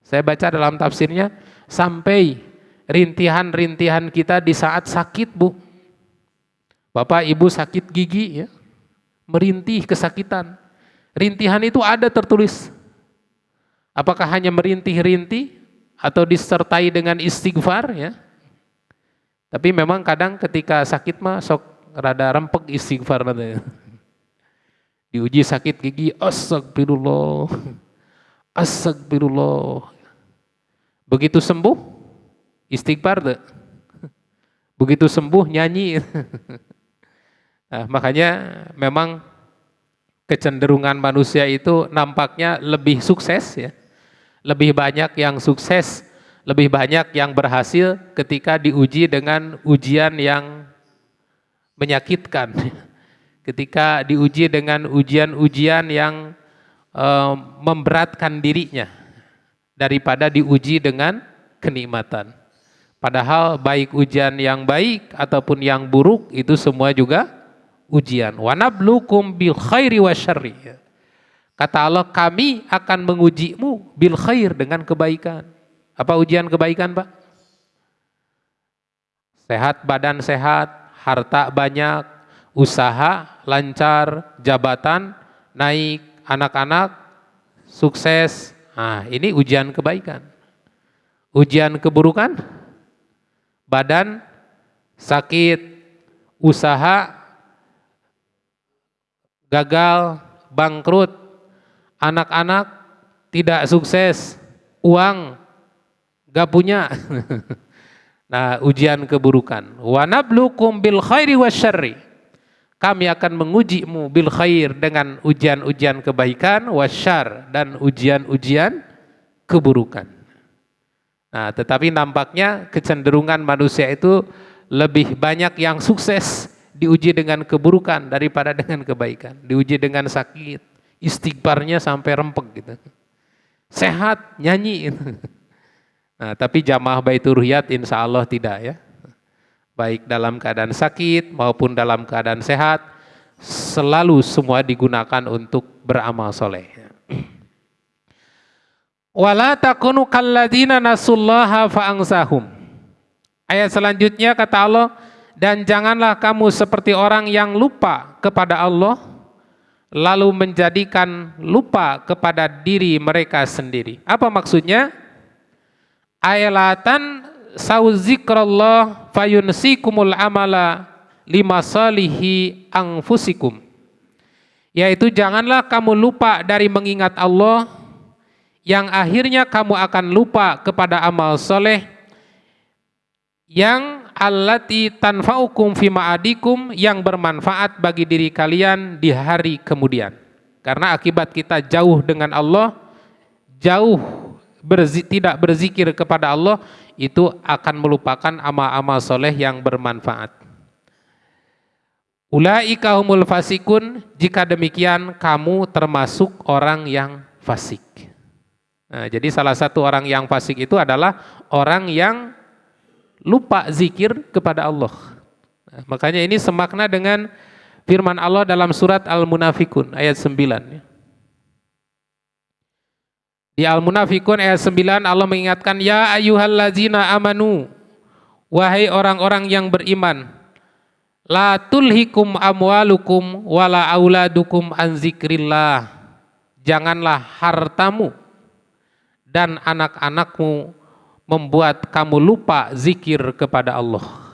Saya baca dalam tafsirnya, sampai rintihan-rintihan kita di saat sakit, Bu. Bapak Ibu sakit gigi ya, merintih kesakitan. Rintihan itu ada tertulis. Apakah hanya merintih-rintih atau disertai dengan istighfar ya? Tapi memang kadang ketika sakit mah sok rada rempek istighfar katanya. Diuji sakit gigi, astagfirullah. Astagfirullah. Begitu sembuh, istighfar deh. Begitu sembuh, nyanyi. Nah, makanya memang kecenderungan manusia itu nampaknya lebih sukses ya. Lebih banyak yang sukses, lebih banyak yang berhasil ketika diuji dengan ujian yang menyakitkan. Ketika diuji dengan ujian-ujian yang memberatkan dirinya, daripada diuji dengan kenikmatan. Padahal baik ujian yang baik ataupun yang buruk itu semua juga ujian. Wa nablukum bil khairi wasyarri. Kata Allah, kami akan mengujimu bil khair, dengan kebaikan. Apa ujian kebaikan, Pak? Sehat, badan sehat, harta banyak, usaha lancar, jabatan naik, anak-anak sukses. Nah, ini ujian kebaikan. Ujian keburukan, badan sakit, usaha gagal, bangkrut, anak-anak tidak sukses, uang gak punya. Nah, ujian keburukan. Wa nablukum bil khairi wasyarri. Kami akan mengujimu bil khair dengan ujian-ujian kebaikan, wasyar dan ujian-ujian keburukan. Nah, tetapi nampaknya kecenderungan manusia itu lebih banyak yang sukses diuji dengan keburukan daripada dengan kebaikan. Diuji dengan sakit, istighfarnya sampai rempeg gitu. Sehat, nyanyi gitu. Nah, tapi jamaah Baitur Riyad insya Allah tidak ya. Baik dalam keadaan sakit maupun dalam keadaan sehat, selalu semua digunakan untuk beramal soleh. Wala takunu kalladzina nasullaha fa'angsahum. Ayat selanjutnya kata Allah, dan janganlah kamu seperti orang yang lupa kepada Allah, lalu menjadikan lupa kepada diri mereka sendiri. Apa maksudnya? Ayalatan sauzikrallah fayunsikumul amala limasalihi anfusikum. Yaitu janganlah kamu lupa dari mengingat Allah, yang akhirnya kamu akan lupa kepada amal soleh yang allati tanfa'ukum fi ma'adikum, yang bermanfaat bagi diri kalian di hari kemudian. Karena akibat kita jauh dengan Allah, jauh tidak berzikir kepada Allah, itu akan melupakan amal-amal soleh yang bermanfaat. Ulaika humul fasikun, jika demikian kamu termasuk orang yang fasik. Nah, jadi salah satu orang yang fasik itu adalah orang yang lupa zikir kepada Allah. Nah, makanya ini semakna dengan firman Allah dalam surat Al-Munafikun ayat 9. Di Al-Munafikun ayat 9 Allah mengingatkan, ya ayyuhallazina amanu, wahai orang-orang yang beriman, la tulhikum amwalukum wala auladukum an zikrillah, janganlah hartamu dan anak-anakmu membuat kamu lupa zikir kepada Allah.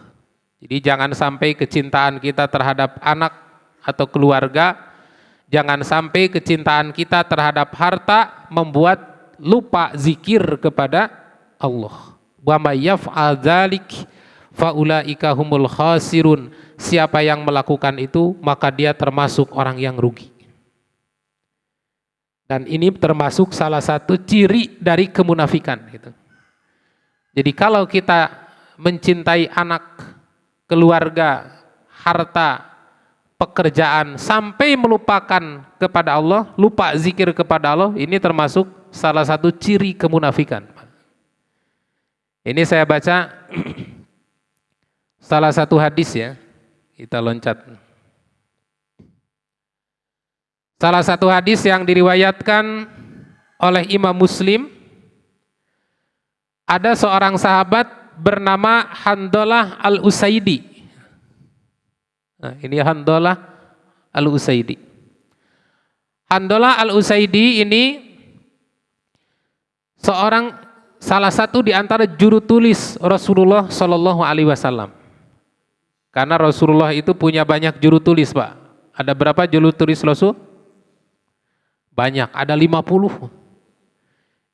Jadi jangan sampai kecintaan kita terhadap anak atau keluarga, jangan sampai kecintaan kita terhadap harta membuat lupa zikir kepada Allah. Wa may yaf'al dzalik fa ulaika humul khasirun. Siapa yang melakukan itu, maka dia termasuk orang yang rugi. Dan ini termasuk salah satu ciri dari kemunafikan gitu. Jadi kalau kita mencintai anak, keluarga, harta, pekerjaan sampai melupakan kepada Allah, lupa zikir kepada Allah, ini termasuk salah satu ciri kemunafikan. Ini saya baca salah satu hadis ya, kita loncat. Salah satu hadis yang diriwayatkan oleh Imam Muslim, ada seorang sahabat bernama Handalah Al-Usaidi. Nah, ini Handalah Al-Usaidi. Handalah Al-Usaidi ini salah satu di antara juru tulis Rasulullah Shallallahu Alaihi Wasallam. Karena Rasulullah itu punya banyak juru tulis, Pak. Ada berapa juru tulis Rasul? Banyak, ada 50.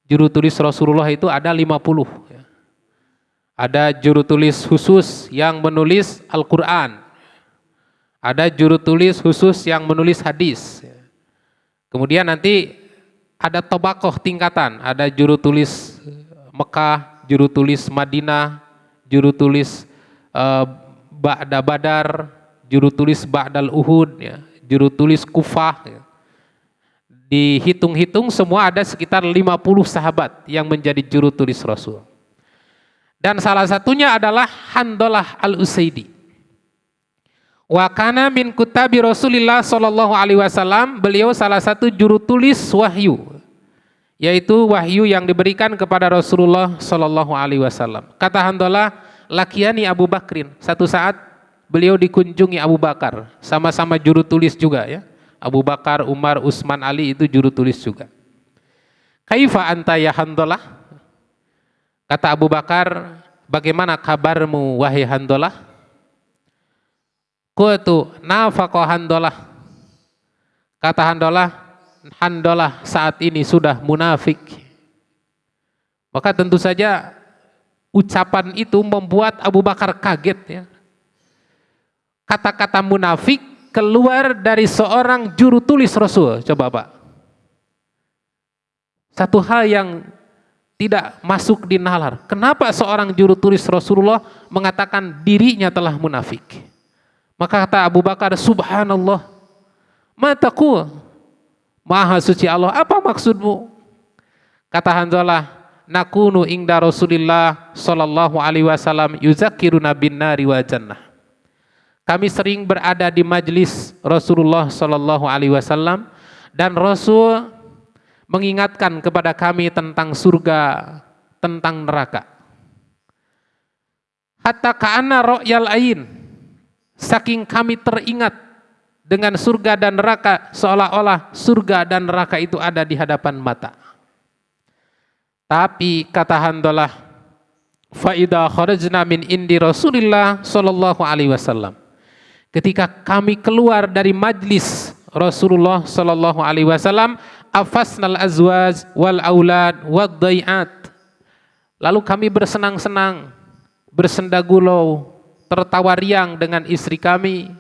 Juru tulis Rasulullah itu ada 50. Ada juru tulis khusus yang menulis Al-Quran. Ada juru tulis khusus yang menulis hadis. Kemudian nanti ada tobakoh tingkatan, ada juru tulis Mekah, juru tulis Madinah, juru tulis Ba'da Badar, juru tulis Ba'dal Uhud, ya, juru tulis Kufah. Ya. Dihitung-hitung semua ada sekitar 50 sahabat yang menjadi juru tulis Rasul. Dan salah satunya adalah Handalah Al-Usaidi. Wa kana min kutabi Rasulillah sallallahu alaihi wasallam, beliau salah satu juru tulis wahyu yaitu wahyu yang diberikan kepada Rasulullah Shallallahu Alaihi Wasallam. Kata Handalah, lakiani Abu Bakrin. Satu saat beliau dikunjungi Abu Bakar, sama-sama juru tulis juga ya. Abu Bakar, Umar, Utsman, Ali itu juru tulis juga. Kaifa anta ya Handalah? Kata Abu Bakar, bagaimana kabarmu wahai Handalah? Qultu nafaqa Handalah. Kata Handalah saat ini sudah munafik. Maka tentu saja ucapan itu membuat Abu Bakar kaget ya. Kata-kata munafik keluar dari seorang juru tulis Rasul. Coba Pak. Satu hal yang tidak masuk di nalar. Kenapa seorang juru tulis Rasulullah mengatakan dirinya telah munafik? Maka kata Abu Bakar, subhanallah, mataku, maha suci Allah, apa maksudmu? Kata Hanzalah, nakunu ingda Rasulillah sallallahu alaihi wasallam yuzakiruna bin nari wa jannah. Kami sering berada di majlis Rasulullah sallallahu alaihi wasallam dan Rasul mengingatkan kepada kami tentang surga, tentang neraka. Hatta ka'anna ra'yal ain, saking kami teringat dengan surga dan neraka, seolah-olah surga dan neraka itu ada di hadapan mata. Tapi kata Handalah, fa idza kharajna min indi Rasulillah sallallahu alaihi wasallam, ketika kami keluar dari majlis Rasulullah sallallahu alaihi wasallam, afasnal azwaj wal aulad wad dai'at, lalu kami bersenang-senang, bersenda gurau, tertawa riang dengan istri kami,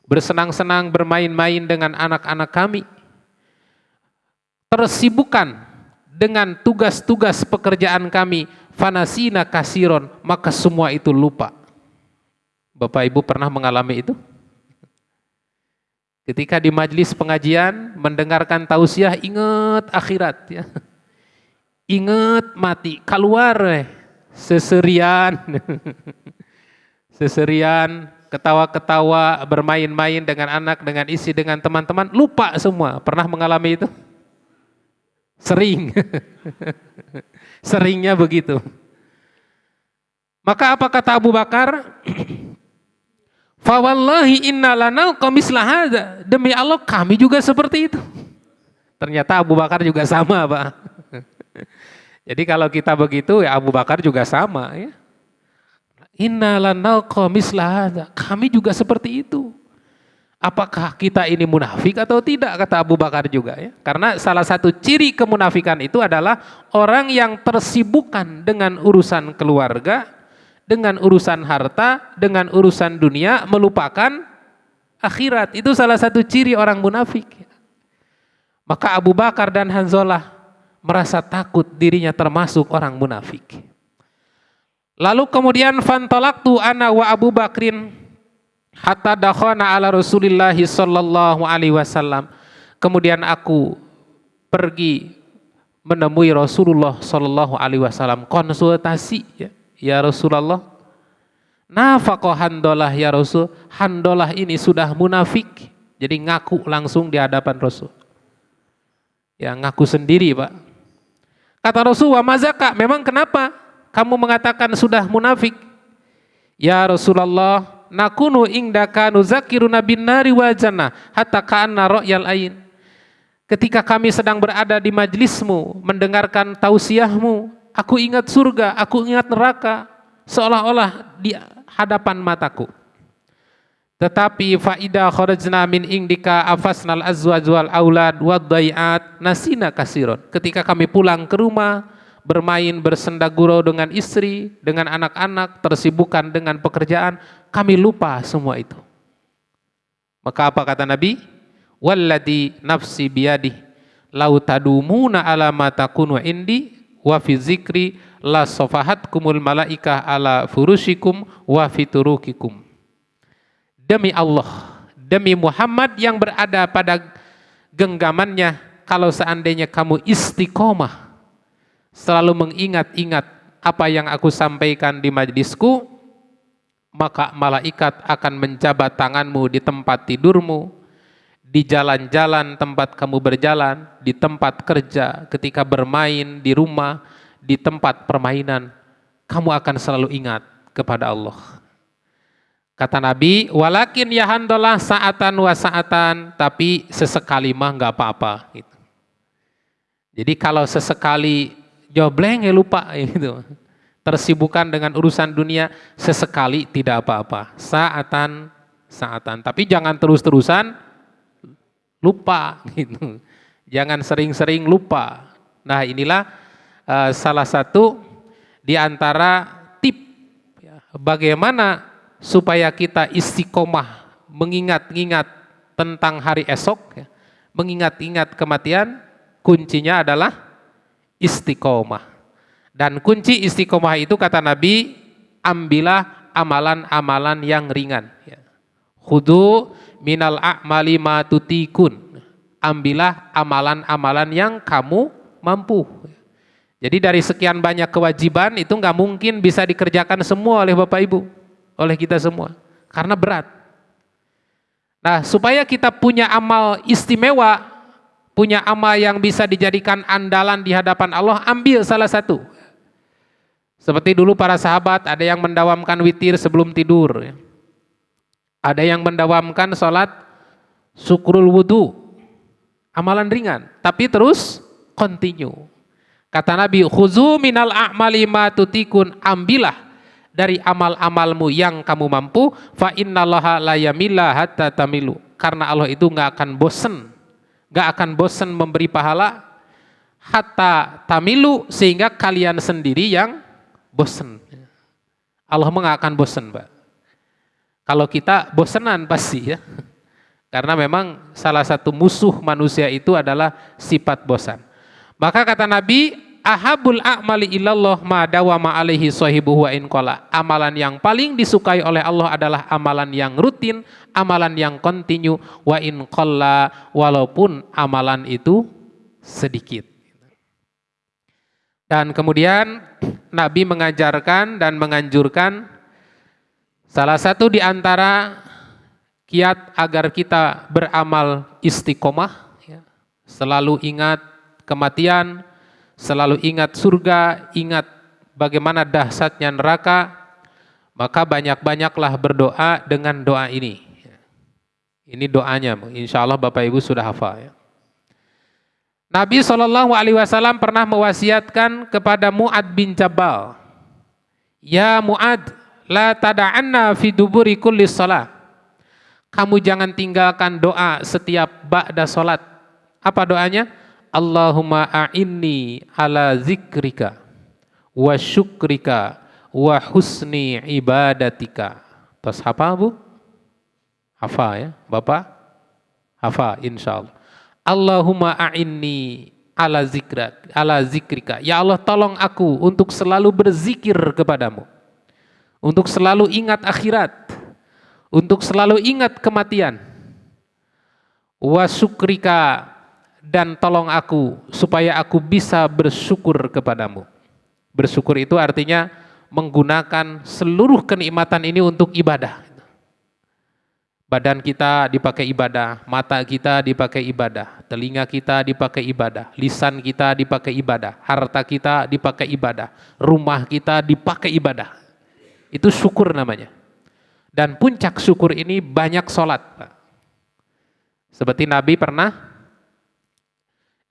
bersenang-senang bermain-main dengan anak-anak kami, tersibukkan dengan tugas-tugas pekerjaan kami, fanasina kasiron, maka semua itu lupa. Bapak Ibu pernah mengalami itu? Ketika di majelis pengajian mendengarkan tausiah, ingat akhirat ya. Ingat mati, keluar seserian. Seserian, ketawa-ketawa, bermain-main dengan anak, dengan istri, dengan teman-teman, lupa semua. Pernah mengalami itu? Sering. Seringnya begitu. Maka apa kata Abu Bakar? Fa wallahi inna lanalqa misla hadza. Demi Allah kami juga seperti itu. Ternyata Abu Bakar juga sama, Pak. Jadi kalau kita begitu ya Abu Bakar juga sama ya. Inna lanalqa misla hadza. Kami juga seperti itu. Apakah kita ini munafik atau tidak, kata Abu Bakar juga ya. Karena salah satu ciri kemunafikan itu adalah orang yang tersibukkan dengan urusan keluarga, dengan urusan harta, dengan urusan dunia, melupakan akhirat. Itu salah satu ciri orang munafik. Maka Abu Bakar dan Hanzalah merasa takut dirinya termasuk orang munafik. Lalu kemudian fantalaqtu ana wa Abu Bakrin hatta dakhana ala Rasulillah sallallahu alaihi wasallam. Kemudian aku pergi menemui Rasulullah sallallahu alaihi wasallam, konsultasi ya. Ya Rasulullah, nafaqa Handalah ya Rasul, Handalah ini sudah munafik. Jadi ngaku langsung di hadapan Rasul. Ya ngaku sendiri, Pak. Kata Rasul, wa mazaka, memang kenapa kamu mengatakan sudah munafik? Ya Rasulullah, nakunu indaka nuzakiruna bin nari wa jannah hatta ka'anna ra'yal ain. Ketika kami sedang berada di majlismu, mendengarkan tausiahmu, aku ingat surga, aku ingat neraka, seolah-olah di hadapan mataku. Tetapi faida kharajna min indika afasnal azwaj wal aulad wad dai'at nasina kasiron. Ketika kami pulang ke rumah, bermain bersenda gurau dengan istri, dengan anak-anak, tersibukkan dengan pekerjaan, kami lupa semua itu. Maka apa kata Nabi? Walladzi nafsi biyadih lau tadumuna ala ma takunu indi wa fi zikri la safahatkumul malaikah ala furushikum wa fi turukikum. Demi Allah, demi Muhammad yang berada pada genggamannya, kalau seandainya kamu istiqomah selalu mengingat-ingat apa yang aku sampaikan di majlisku, maka malaikat akan menjabat tanganmu di tempat tidurmu di jalan-jalan tempat kamu berjalan, di tempat kerja, ketika bermain di rumah, di tempat permainan, kamu akan selalu ingat kepada Allah. Kata Nabi, walakin yahandolah saatan wa saatan, tapi sesekali mah nggak apa-apa. Gitu. Jadi kalau sesekali jobleng ya lupa gitu. Tersibukan dengan urusan dunia, sesekali tidak apa-apa. Saatan. Tapi jangan terus-terusan lupa gitu. Jangan sering-sering lupa. Nah, inilah salah satu di antara tip ya, bagaimana supaya kita istiqomah mengingat-ingat tentang hari esok, ya, mengingat-ingat kematian. Kuncinya adalah istiqomah. Dan kunci istiqomah itu kata Nabi, ambillah amalan-amalan yang ringan. Khudu minal a'mali ma tutikun. Ambillah amalan-amalan yang kamu mampu. Jadi dari sekian banyak kewajiban itu nggak mungkin bisa dikerjakan semua oleh Bapak Ibu, oleh kita semua, karena berat. Nah, supaya kita punya amal istimewa, punya amal yang bisa dijadikan andalan di hadapan Allah, ambil salah satu. Seperti dulu para sahabat, ada yang mendawamkan witir sebelum tidur. Ada yang mendawamkan sholat syukrul wudu. Amalan ringan, tapi terus continue. Kata Nabi, khuzu minal a'mali ma tutikun, ambillah dari amal-amalmu yang kamu mampu, fa innallaha la yamilla hatta tamilu. Karena Allah itu nggak akan bosen memberi pahala, hatta tamilu, sehingga kalian sendiri yang bosen. Allah nggak akan bosen, Pak. Kalau kita bosenan pasti ya. Karena memang salah satu musuh manusia itu adalah sifat bosan. Maka kata Nabi, ahabul a'mali ilallah ma dawama alaihi sahibuhu wa in qala. Amalan yang paling disukai oleh Allah adalah amalan yang rutin, amalan yang kontinu, wa in qalla, walaupun amalan itu sedikit. Dan kemudian Nabi mengajarkan dan menganjurkan salah satu di antara kiat agar kita beramal istiqomah, ya, selalu ingat kematian, selalu ingat surga, ingat bagaimana dahsyatnya neraka, maka banyak-banyaklah berdoa dengan doa ini. Ini doanya, insya Allah Bapak Ibu sudah hafal. Ya. Nabi SAW pernah mewasiatkan kepada Mu'ad bin Jabal, ya Mu'ad, la tada'anna fi duburi kulli shalah. Kamu jangan tinggalkan doa setiap ba'da salat. Apa doanya? Allahumma a'inni ala zikrika wa syukrika wa husni ibadatika. Terus hafal Bu? Hafal ya Bapak? Hafal insyaallah. Allahumma a'inni ala zikrika. Ya Allah, tolong aku untuk selalu berzikir kepadamu, untuk selalu ingat akhirat, untuk selalu ingat kematian. Wa syukrika, dan tolong aku supaya aku bisa bersyukur kepadamu. Bersyukur itu artinya menggunakan seluruh kenikmatan ini untuk ibadah. Badan kita dipakai ibadah, mata kita dipakai ibadah, telinga kita dipakai ibadah, lisan kita dipakai ibadah, harta kita dipakai ibadah, rumah kita dipakai ibadah. Itu syukur namanya. Dan puncak syukur ini banyak sholat, Pak. Seperti Nabi pernah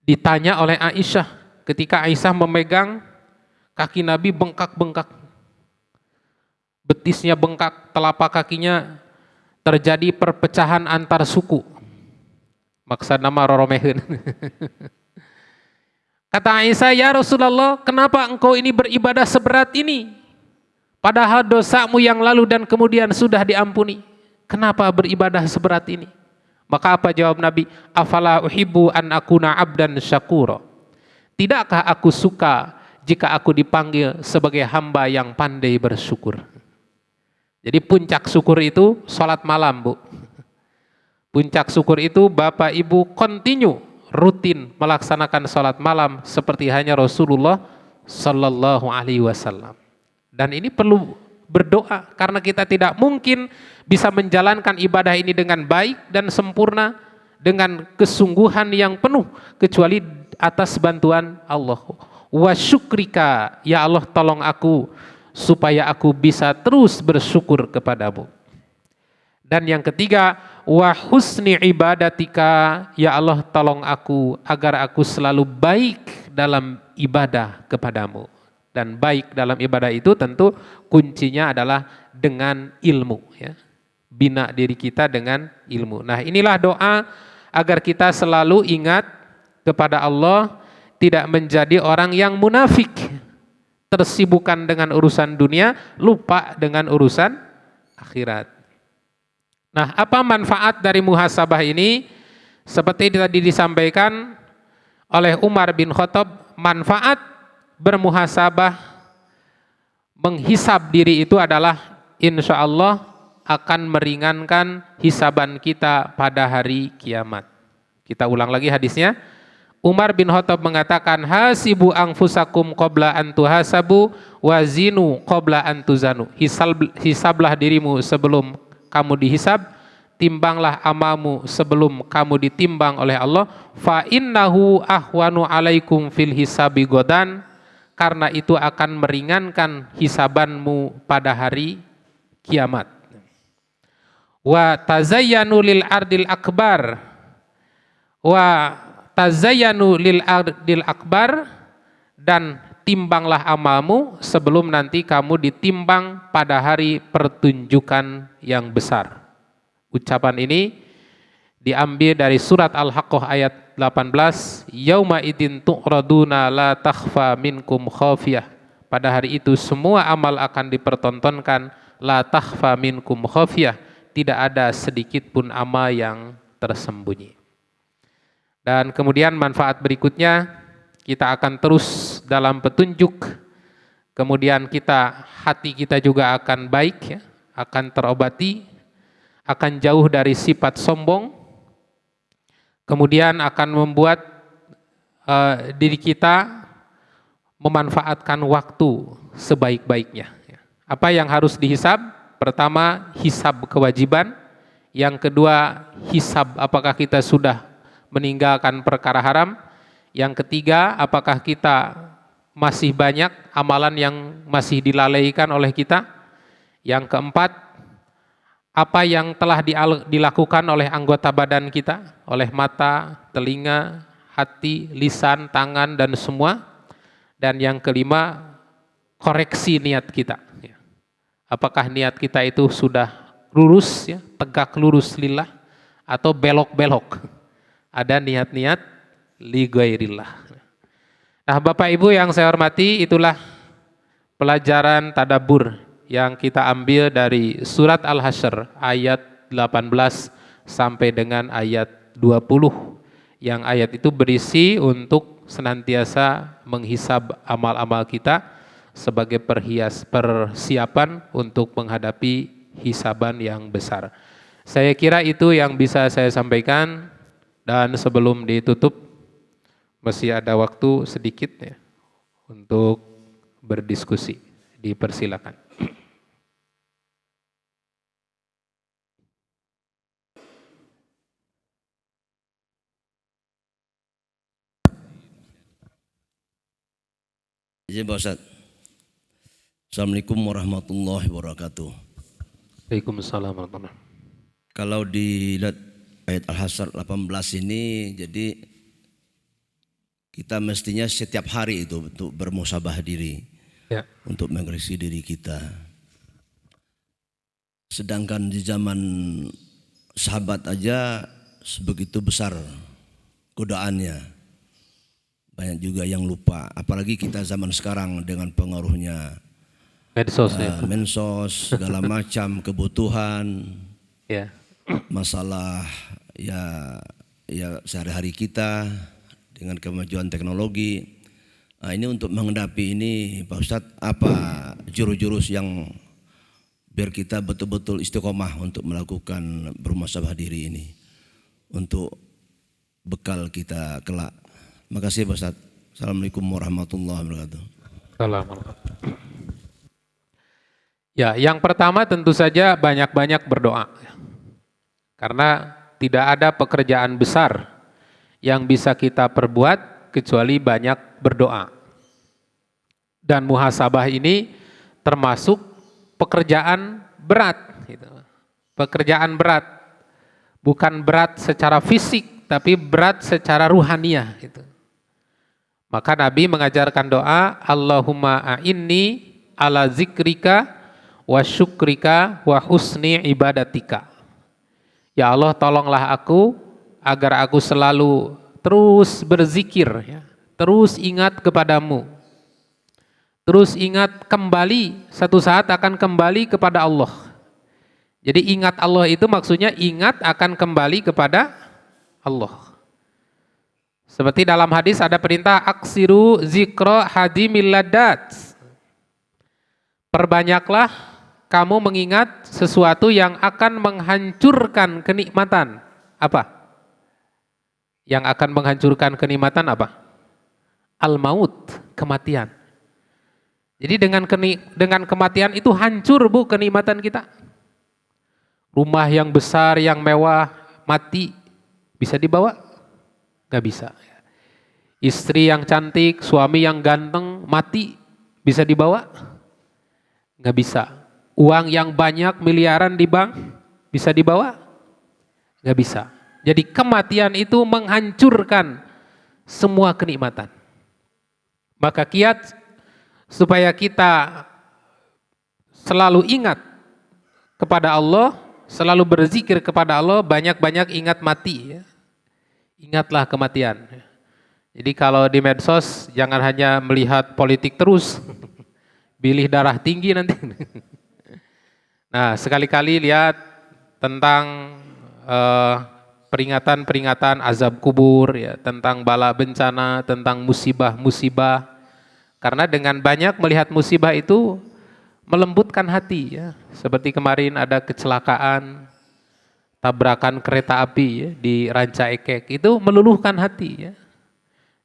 ditanya oleh Aisyah, ketika Aisyah memegang kaki Nabi bengkak-bengkak, betisnya bengkak, telapak kakinya terjadi perpecahan antar suku. Maksud nama roromeheun. Kata Aisyah, ya Rasulullah, kenapa engkau ini beribadah seberat ini? Padahal dosamu yang lalu dan kemudian sudah diampuni. Kenapa beribadah seberat ini? Maka apa jawab Nabi? Afala uhibbu an akuna abdan syakura. Tidakkah aku suka jika aku dipanggil sebagai hamba yang pandai bersyukur? Jadi puncak syukur itu sholat malam, Bu. Puncak syukur itu Bapak Ibu continue, rutin melaksanakan sholat malam seperti hanya Rasulullah Sallallahu Alaihi Wasallam. Dan ini perlu berdoa karena kita tidak mungkin bisa menjalankan ibadah ini dengan baik dan sempurna dengan kesungguhan yang penuh kecuali atas bantuan Allah. Wa syukrika, ya Allah tolong aku supaya aku bisa terus bersyukur kepadamu. Dan yang ketiga, wa husni ibadatika, ya Allah tolong aku agar aku selalu baik dalam ibadah kepadamu. Dan baik dalam ibadah itu tentu kuncinya adalah dengan ilmu, ya. Bina diri kita dengan ilmu. Nah, inilah doa agar kita selalu ingat kepada Allah, tidak menjadi orang yang munafik, tersibukkan dengan urusan dunia, lupa dengan urusan akhirat. Nah, apa manfaat dari muhasabah ini? Seperti tadi disampaikan oleh Umar bin Khattab, manfaat bermuhasabah, menghisab diri itu adalah insya Allah akan meringankan hisaban kita pada hari kiamat. Kita ulang lagi hadisnya. Umar bin Khattab mengatakan, hasibu anfusakum qabla an tuhasabu wazinu qabla an tuzanu. Hisablah dirimu sebelum kamu dihisab, timbanglah amalmu sebelum kamu ditimbang oleh Allah. Fa innahu ahwanu alaikum fil hisabi godan, karena itu akan meringankan hisabanmu pada hari kiamat. Wa tazayyanu lil ardil akbar, wa tazayyanu lil ardil akbar, dan timbanglah amalmu sebelum nanti kamu ditimbang pada hari pertunjukan yang besar. Ucapan ini diambil dari surat Al-Haqqah ayat 18, yauma idin tu'raduna la takhfa minkum khafiyah. Pada hari itu semua amal akan dipertontonkan, la takhfa minkum khafiyah, tidak ada sedikit pun amal yang tersembunyi. Dan kemudian manfaat berikutnya, kita akan terus dalam petunjuk, kemudian hati kita juga akan baik, ya, akan terobati, akan jauh dari sifat sombong, kemudian akan membuat diri kita memanfaatkan waktu sebaik-baiknya. Apa yang harus dihisab? Pertama, hisab kewajiban. Yang kedua, hisab apakah kita sudah meninggalkan perkara haram. Yang ketiga, apakah kita masih banyak amalan yang masih dilalaikan oleh kita. Yang keempat, apa yang telah dilakukan oleh anggota badan kita, oleh mata, telinga, hati, lisan, tangan, dan semua. Dan yang kelima, koreksi niat kita. Apakah niat kita itu sudah lurus, ya, tegak lurus lillah, atau belok-belok. Ada niat-niat li ghairillah. Nah, Bapak Ibu yang saya hormati, itulah pelajaran tadabbur yang kita ambil dari surat Al-Hasyr ayat 18 sampai dengan ayat 20, yang ayat itu berisi untuk senantiasa menghisab amal-amal kita sebagai persiapan untuk menghadapi hisaban yang besar. Saya kira itu yang bisa saya sampaikan, dan sebelum ditutup masih ada waktu sedikit, ya, untuk berdiskusi. Dipersilakan. Izin Pak Ustaz. Assalamualaikum warahmatullahi wabarakatuh. Waalaikumsalam warahmatullahi wabarakatuh. Kalau dilihat ayat Al-Hasyr 18 ini, jadi kita mestinya setiap hari itu untuk bermusabah diri, ya, untuk mengoreksi diri kita. Sedangkan di zaman sahabat aja sebegitu besar godaannya. Banyak juga yang lupa, apalagi kita zaman sekarang dengan pengaruhnya medsos, mensos, segala macam kebutuhan, ya, masalah ya sehari-hari kita dengan kemajuan teknologi. Nah, ini untuk menghadapi ini, Pak Ustadz, apa jurus-jurus yang biar kita betul-betul istiqomah untuk melakukan bermuhasabah diri ini untuk bekal kita kelak. Makasih Pak Ustadz. Assalamualaikum warahmatullahi wabarakatuh. Assalamualaikum. Ya, yang pertama tentu saja banyak-banyak berdoa. Karena tidak ada pekerjaan besar yang bisa kita perbuat kecuali banyak berdoa. Dan muhasabah ini termasuk pekerjaan berat. Gitu. Pekerjaan berat, bukan berat secara fisik, tapi berat secara ruhaniyah. Gitu. Maka Nabi mengajarkan doa, Allahumma a'inni ala zikrika wa syukrika wa husni ibadatika. Ya Allah, tolonglah aku agar aku selalu terus berzikir, ya, terus ingat kepadamu, terus ingat kembali, satu saat akan kembali kepada Allah. Jadi ingat Allah itu maksudnya ingat akan kembali kepada Allah. Seperti dalam hadis ada perintah aksiru zikra hadimil ladat. Perbanyaklah kamu mengingat sesuatu yang akan menghancurkan kenikmatan. Apa? Yang akan menghancurkan kenikmatan apa? Al-maut, kematian. Jadi dengan kematian itu hancur bu kenikmatan kita. Rumah yang besar, yang mewah, mati, bisa dibawa? Gak bisa. Istri yang cantik, suami yang ganteng, mati, bisa dibawa? Gak bisa. Uang yang banyak, miliaran di bank, bisa dibawa? Gak bisa. Jadi kematian itu menghancurkan semua kenikmatan. Maka kiat supaya kita selalu ingat kepada Allah, selalu berzikir kepada Allah, banyak-banyak ingat mati. Ya. Ingatlah kematian. Jadi kalau di medsos jangan hanya melihat politik terus, bilih darah tinggi nanti. Nah, sekali-kali lihat tentang peringatan-peringatan azab kubur, ya, tentang bala bencana, tentang musibah-musibah. Karena dengan banyak melihat musibah itu melembutkan hati, ya. Seperti kemarin ada kecelakaan, tabrakan kereta api, ya, di Ranca Ekek, itu meluluhkan hati, ya.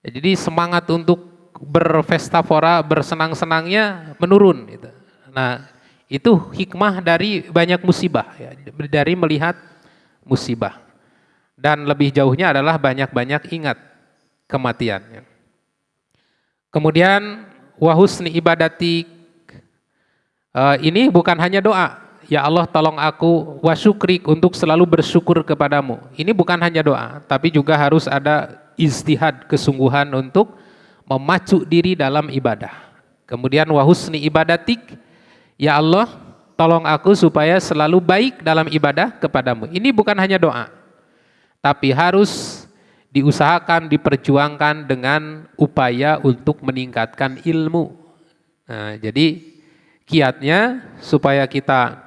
Jadi semangat untuk berfestafora, bersenang-senangnya menurun. Gitu. Nah, itu hikmah dari banyak musibah, ya, dari melihat musibah. Dan lebih jauhnya adalah banyak-banyak ingat kematian. Ya. Kemudian wahusni ibadatik, ini bukan hanya doa. Ya Allah tolong aku wasyukrik untuk selalu bersyukur kepadamu. Ini bukan hanya doa, tapi juga harus ada ijtihad, kesungguhan untuk memacu diri dalam ibadah. Kemudian wahusni ibadatik, ya Allah tolong aku supaya selalu baik dalam ibadah kepadamu. Ini bukan hanya doa, tapi harus diusahakan, diperjuangkan dengan upaya untuk meningkatkan ilmu. Nah, jadi kiatnya supaya kita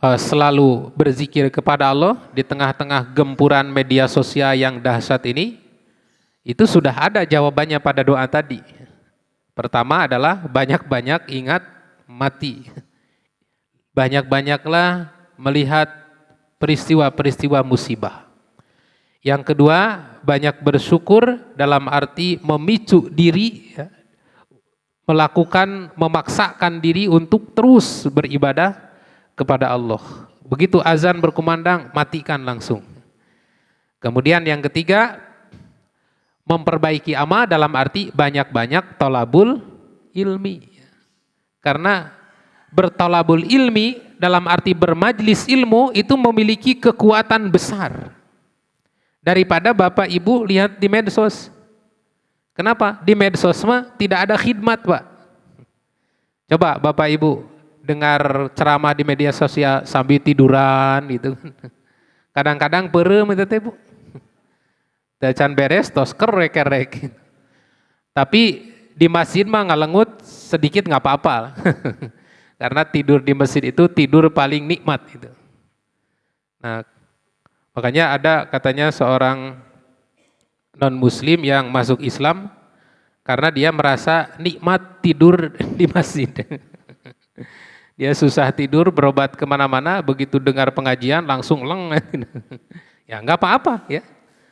selalu berzikir kepada Allah di tengah-tengah gempuran media sosial yang dahsyat ini, itu sudah ada jawabannya pada doa tadi. Pertama adalah banyak-banyak ingat mati. Banyak-banyaklah melihat peristiwa-peristiwa musibah. Yang kedua, banyak bersyukur dalam arti memicu diri, ya, memaksakan diri untuk terus beribadah kepada Allah. Begitu azan berkumandang, matikan langsung. Kemudian yang ketiga, memperbaiki amal dalam arti banyak-banyak tolabul ilmi. Karena bertolabul ilmi dalam arti bermajlis ilmu itu memiliki kekuatan besar daripada Bapak Ibu lihat di medsos. Kenapa? Di medsos mah tidak ada khidmat, Pak. Coba Bapak Ibu dengar ceramah di media sosial sambil tiduran gitu. Kadang-kadang perem itu teh, Bu. Dacan beres tos kerek. Tapi di masjid mah ngalengut sedikit nggak apa-apa. Karena tidur di masjid itu tidur paling nikmat gitu. Nah, makanya ada katanya seorang non-muslim yang masuk Islam karena dia merasa nikmat tidur di masjid. Dia susah tidur, berobat kemana-mana, begitu dengar pengajian langsung leng. Ya nggak apa-apa ya.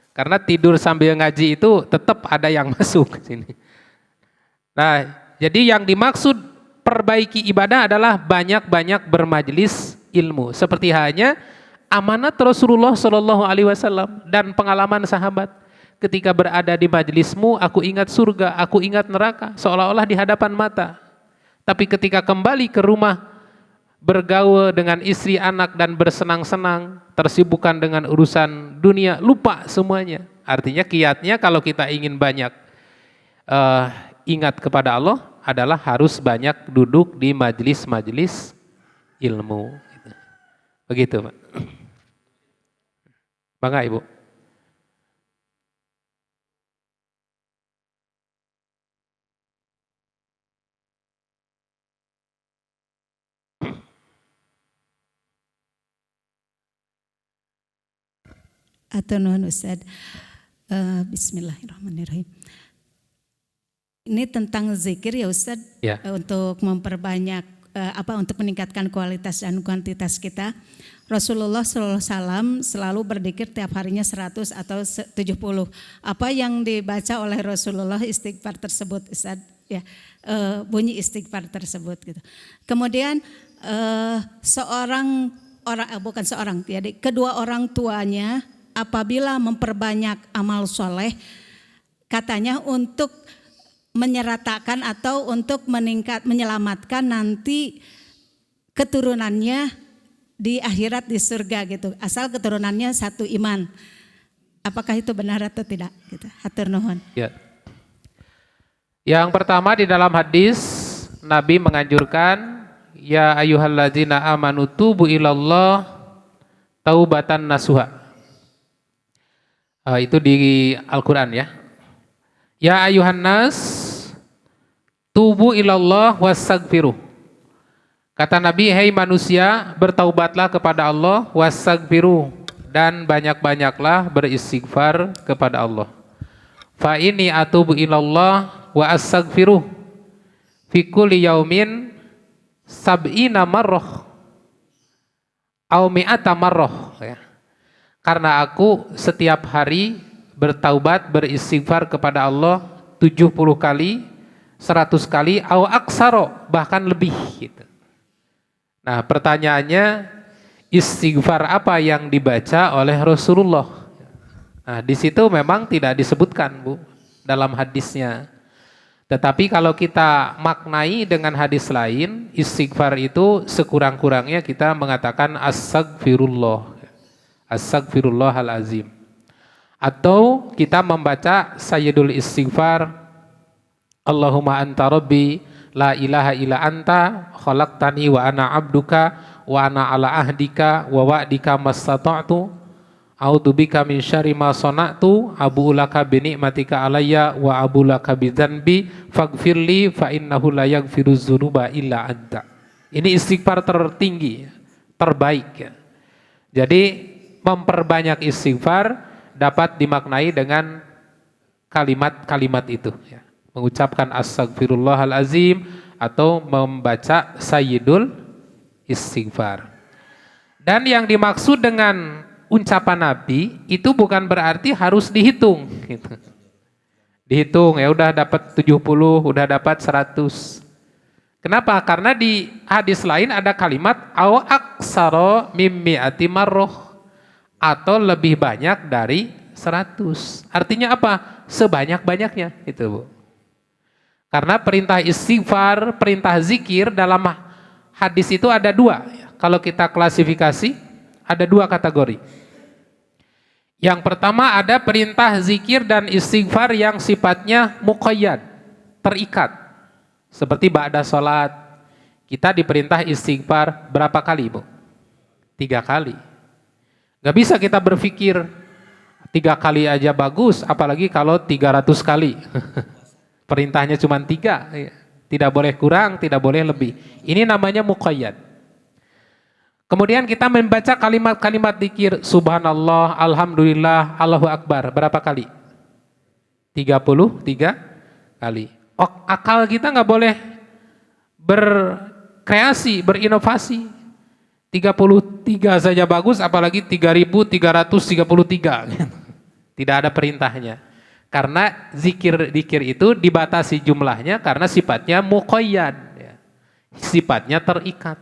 Karena tidur sambil ngaji itu tetap ada yang masuk ke sini. Nah, jadi yang dimaksud perbaiki ibadah adalah banyak-banyak bermajlis ilmu. Seperti halnya amanat Rasulullah Shallallahu Alaihi Wasallam dan pengalaman sahabat. Ketika berada di majelismu, aku ingat surga, aku ingat neraka, seolah-olah di hadapan mata. Tapi ketika kembali ke rumah, bergaul dengan istri, anak, dan bersenang-senang, tersibukkan dengan urusan dunia, lupa semuanya. Artinya kiatnya kalau kita ingin banyak ingat kepada Allah, adalah harus banyak duduk di majelis-majelis ilmu. Begitu, Pak. Bangga, Ibu. Atur nuhun Ustaz. Bismillahirrahmanirrahim. Ini tentang zikir ya Ustaz, Ya. Untuk memperbanyak untuk meningkatkan kualitas dan kuantitas kita. Rasulullah SAW selalu berzikir tiap harinya 100 atau 70. Apa yang dibaca oleh Rasulullah istighfar tersebut Ustaz? Ya, bunyi istighfar tersebut gitu. Kemudian kedua orang tuanya apabila memperbanyak amal soleh, katanya untuk menyeratakan atau untuk menyelamatkan nanti keturunannya di akhirat di surga gitu, asal keturunannya satu iman. Apakah itu benar atau tidak? Gitu. Hatur nuhun. Ya. Yang pertama di dalam hadis Nabi menganjurkan, ya ayyuhalladzina amanu tubu ilallah taubatan nasuha. Itu di Al-Quran ya. Ya ayuhan nas tubu ilallah wassagfiruh. Kata Nabi, hei manusia, bertaubatlah kepada Allah, wassagfiruh, dan banyak-banyaklah beristighfar kepada Allah. Fa inni atubu ilallah wa assagfiruh fi kulli yaumin sab'ina marrah au mi'ata marrah ya. Karena aku setiap hari bertaubat, beristighfar kepada Allah 70 kali, 100 kali, au aksaro, bahkan lebih gitu. Nah pertanyaannya, istighfar apa yang dibaca oleh Rasulullah? Nah di situ memang tidak disebutkan Bu dalam hadisnya. Tetapi kalau kita maknai dengan hadis lain, istighfar itu sekurang-kurangnya kita mengatakan astagfirullah. Astagfirullahalazim. Atau kita membaca sayyidul istighfar, Allahumma anta rabbi la ilaha illa anta khalaqtani wa ana abduka wa ana ala ahdika wa wa'dika mastata'tu a'udzu bika min syarri ma sana'tu abu'u laka bi ni'matika alayya wa abu'u laka bi dzanbi faghfirli fa innahu la yaghfiruz dzunuba illa anta. Ini istighfar tertinggi, terbaik ya. Jadi memperbanyak istighfar dapat dimaknai dengan kalimat-kalimat itu ya. Mengucapkan astagfirullahalazim atau membaca sayyidul istighfar. Dan yang dimaksud dengan ucapan Nabi itu bukan berarti harus dihitung gitu. Dihitung ya udah dapat 70, udah dapat 100. Kenapa? Karena di hadis lain ada kalimat au aksaro mimmi'ati marroh, atau lebih banyak dari 100. Artinya apa? Sebanyak-banyaknya itu Bu. Karena perintah istighfar, perintah zikir dalam hadis itu ada dua. Kalau kita klasifikasi ada dua kategori. Yang pertama ada perintah zikir dan istighfar yang sifatnya muqayyad, terikat. Seperti ba'da sholat, kita diperintah istighfar berapa kali Bu? 3 kali. Gak bisa kita berpikir 3 kali aja bagus, apalagi kalau 300 kali. Perintahnya cuma 3, tidak boleh kurang, tidak boleh lebih. Ini namanya muqayyad. Kemudian kita membaca kalimat-kalimat dzikir, subhanallah, alhamdulillah, Allahu akbar, berapa kali? 33 kali. Akal kita gak boleh berkreasi, berinovasi. 33 saja bagus, apalagi 3.333. Tidak ada perintahnya. Karena zikir-zikir itu dibatasi jumlahnya karena sifatnya muqayyad, ya. Sifatnya terikat.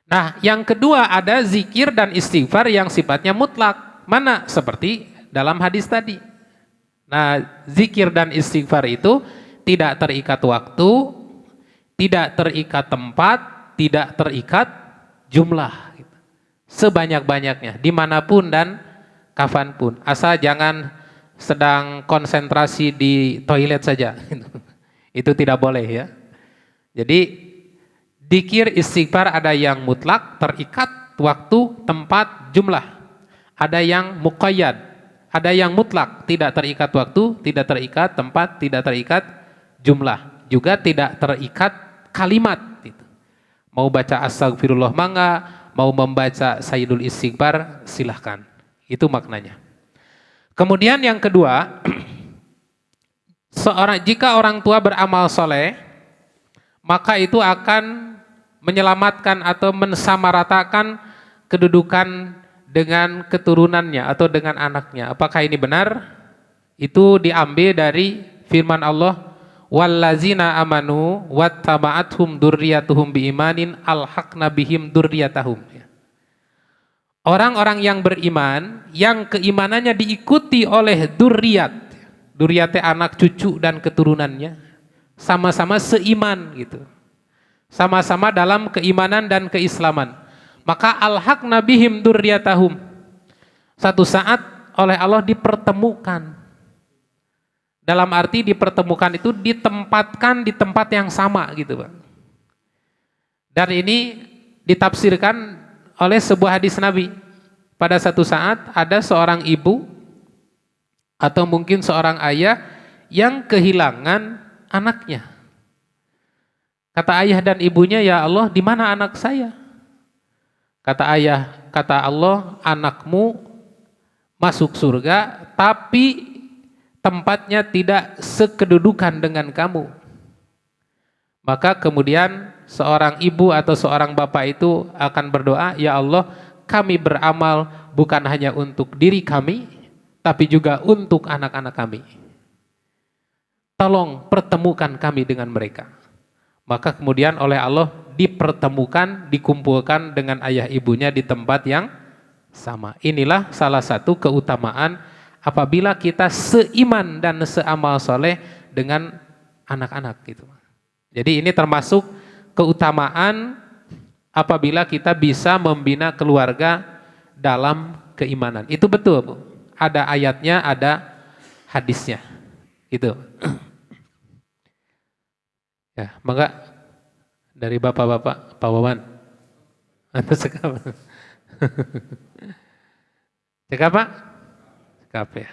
Nah, yang kedua ada zikir dan istighfar yang sifatnya mutlak. Mana? Seperti dalam hadis tadi. Nah, zikir dan istighfar itu tidak terikat waktu, tidak terikat tempat, tidak terikat jumlah. Sebanyak-banyaknya, dimanapun dan kapanpun. Asal jangan sedang konsentrasi di toilet saja. Itu tidak boleh ya. Jadi, zikir istighfar ada yang mutlak, terikat waktu, tempat, jumlah. Ada yang muqayyad, ada yang mutlak, tidak terikat waktu, tidak terikat tempat, tidak terikat jumlah. Juga tidak terikat kalimat. Mau baca astagfirullah mangga, mau membaca sayyidul istighfar silahkan. Itu maknanya. Kemudian yang kedua, jika orang tua beramal soleh, maka itu akan menyelamatkan atau mensamaratakan kedudukan dengan keturunannya atau dengan anaknya. Apakah ini benar? Itu diambil dari firman Allah, wallazina amanu wattaba'athum dzurriyyatuhum biimanin alhaqna bihim dzurriyyatahum. Orang-orang yang beriman yang keimanannya diikuti oleh dzurriyyat. Dzurriyyat anak cucu dan keturunannya sama-sama seiman gitu. Sama-sama dalam keimanan dan keislaman. Maka alhaqna bihim dzurriyyatahum. Satu saat oleh Allah dipertemukan. Dalam arti dipertemukan itu ditempatkan di tempat yang sama gitu, Pak. Dan ini ditafsirkan oleh sebuah hadis Nabi. Pada satu saat ada seorang ibu atau mungkin seorang ayah yang kehilangan anaknya. Kata ayah dan ibunya, "Ya Allah, di mana anak saya?" Kata Allah, "Anakmu masuk surga, tapi tempatnya tidak sekedudukan dengan kamu." Maka kemudian seorang ibu atau seorang bapak itu akan berdoa, "Ya Allah, kami beramal bukan hanya untuk diri kami, tapi juga untuk anak-anak kami. Tolong pertemukan kami dengan mereka." Maka kemudian oleh Allah dipertemukan, dikumpulkan dengan ayah ibunya di tempat yang sama. Inilah salah satu keutamaan apabila kita seiman dan seamal soleh dengan anak-anak gitu. Jadi ini termasuk keutamaan apabila kita bisa membina keluarga dalam keimanan. Itu betul, Bu. Ada ayatnya, ada hadisnya. Itu. Ya, maka dari bapak-bapak, Pak Wawan. Anda sekap. Cekap, Pak? Cekap ya.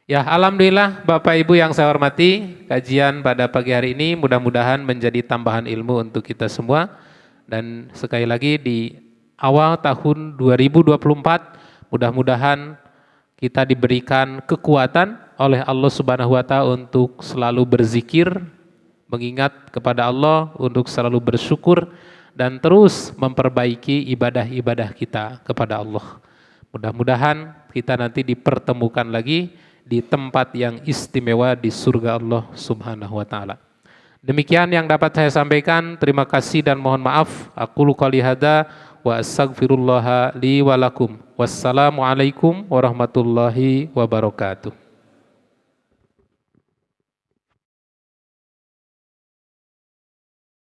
Ya, alhamdulillah Bapak Ibu yang saya hormati, kajian pada pagi hari ini mudah-mudahan menjadi tambahan ilmu untuk kita semua. Dan sekali lagi di awal tahun 2024 mudah-mudahan kita diberikan kekuatan oleh Allah Subhanahu wa taala untuk selalu berzikir, mengingat kepada Allah, untuk selalu bersyukur dan terus memperbaiki ibadah-ibadah kita kepada Allah. Mudah-mudahan kita nanti dipertemukan lagi di tempat yang istimewa di surga Allah Subhanahu wa taala. Demikian yang dapat saya sampaikan. Terima kasih dan mohon maaf. Aqulu qouli hadza wa astaghfirullah li wa lakum. Wassalamualaikum warahmatullahi wabarakatuh.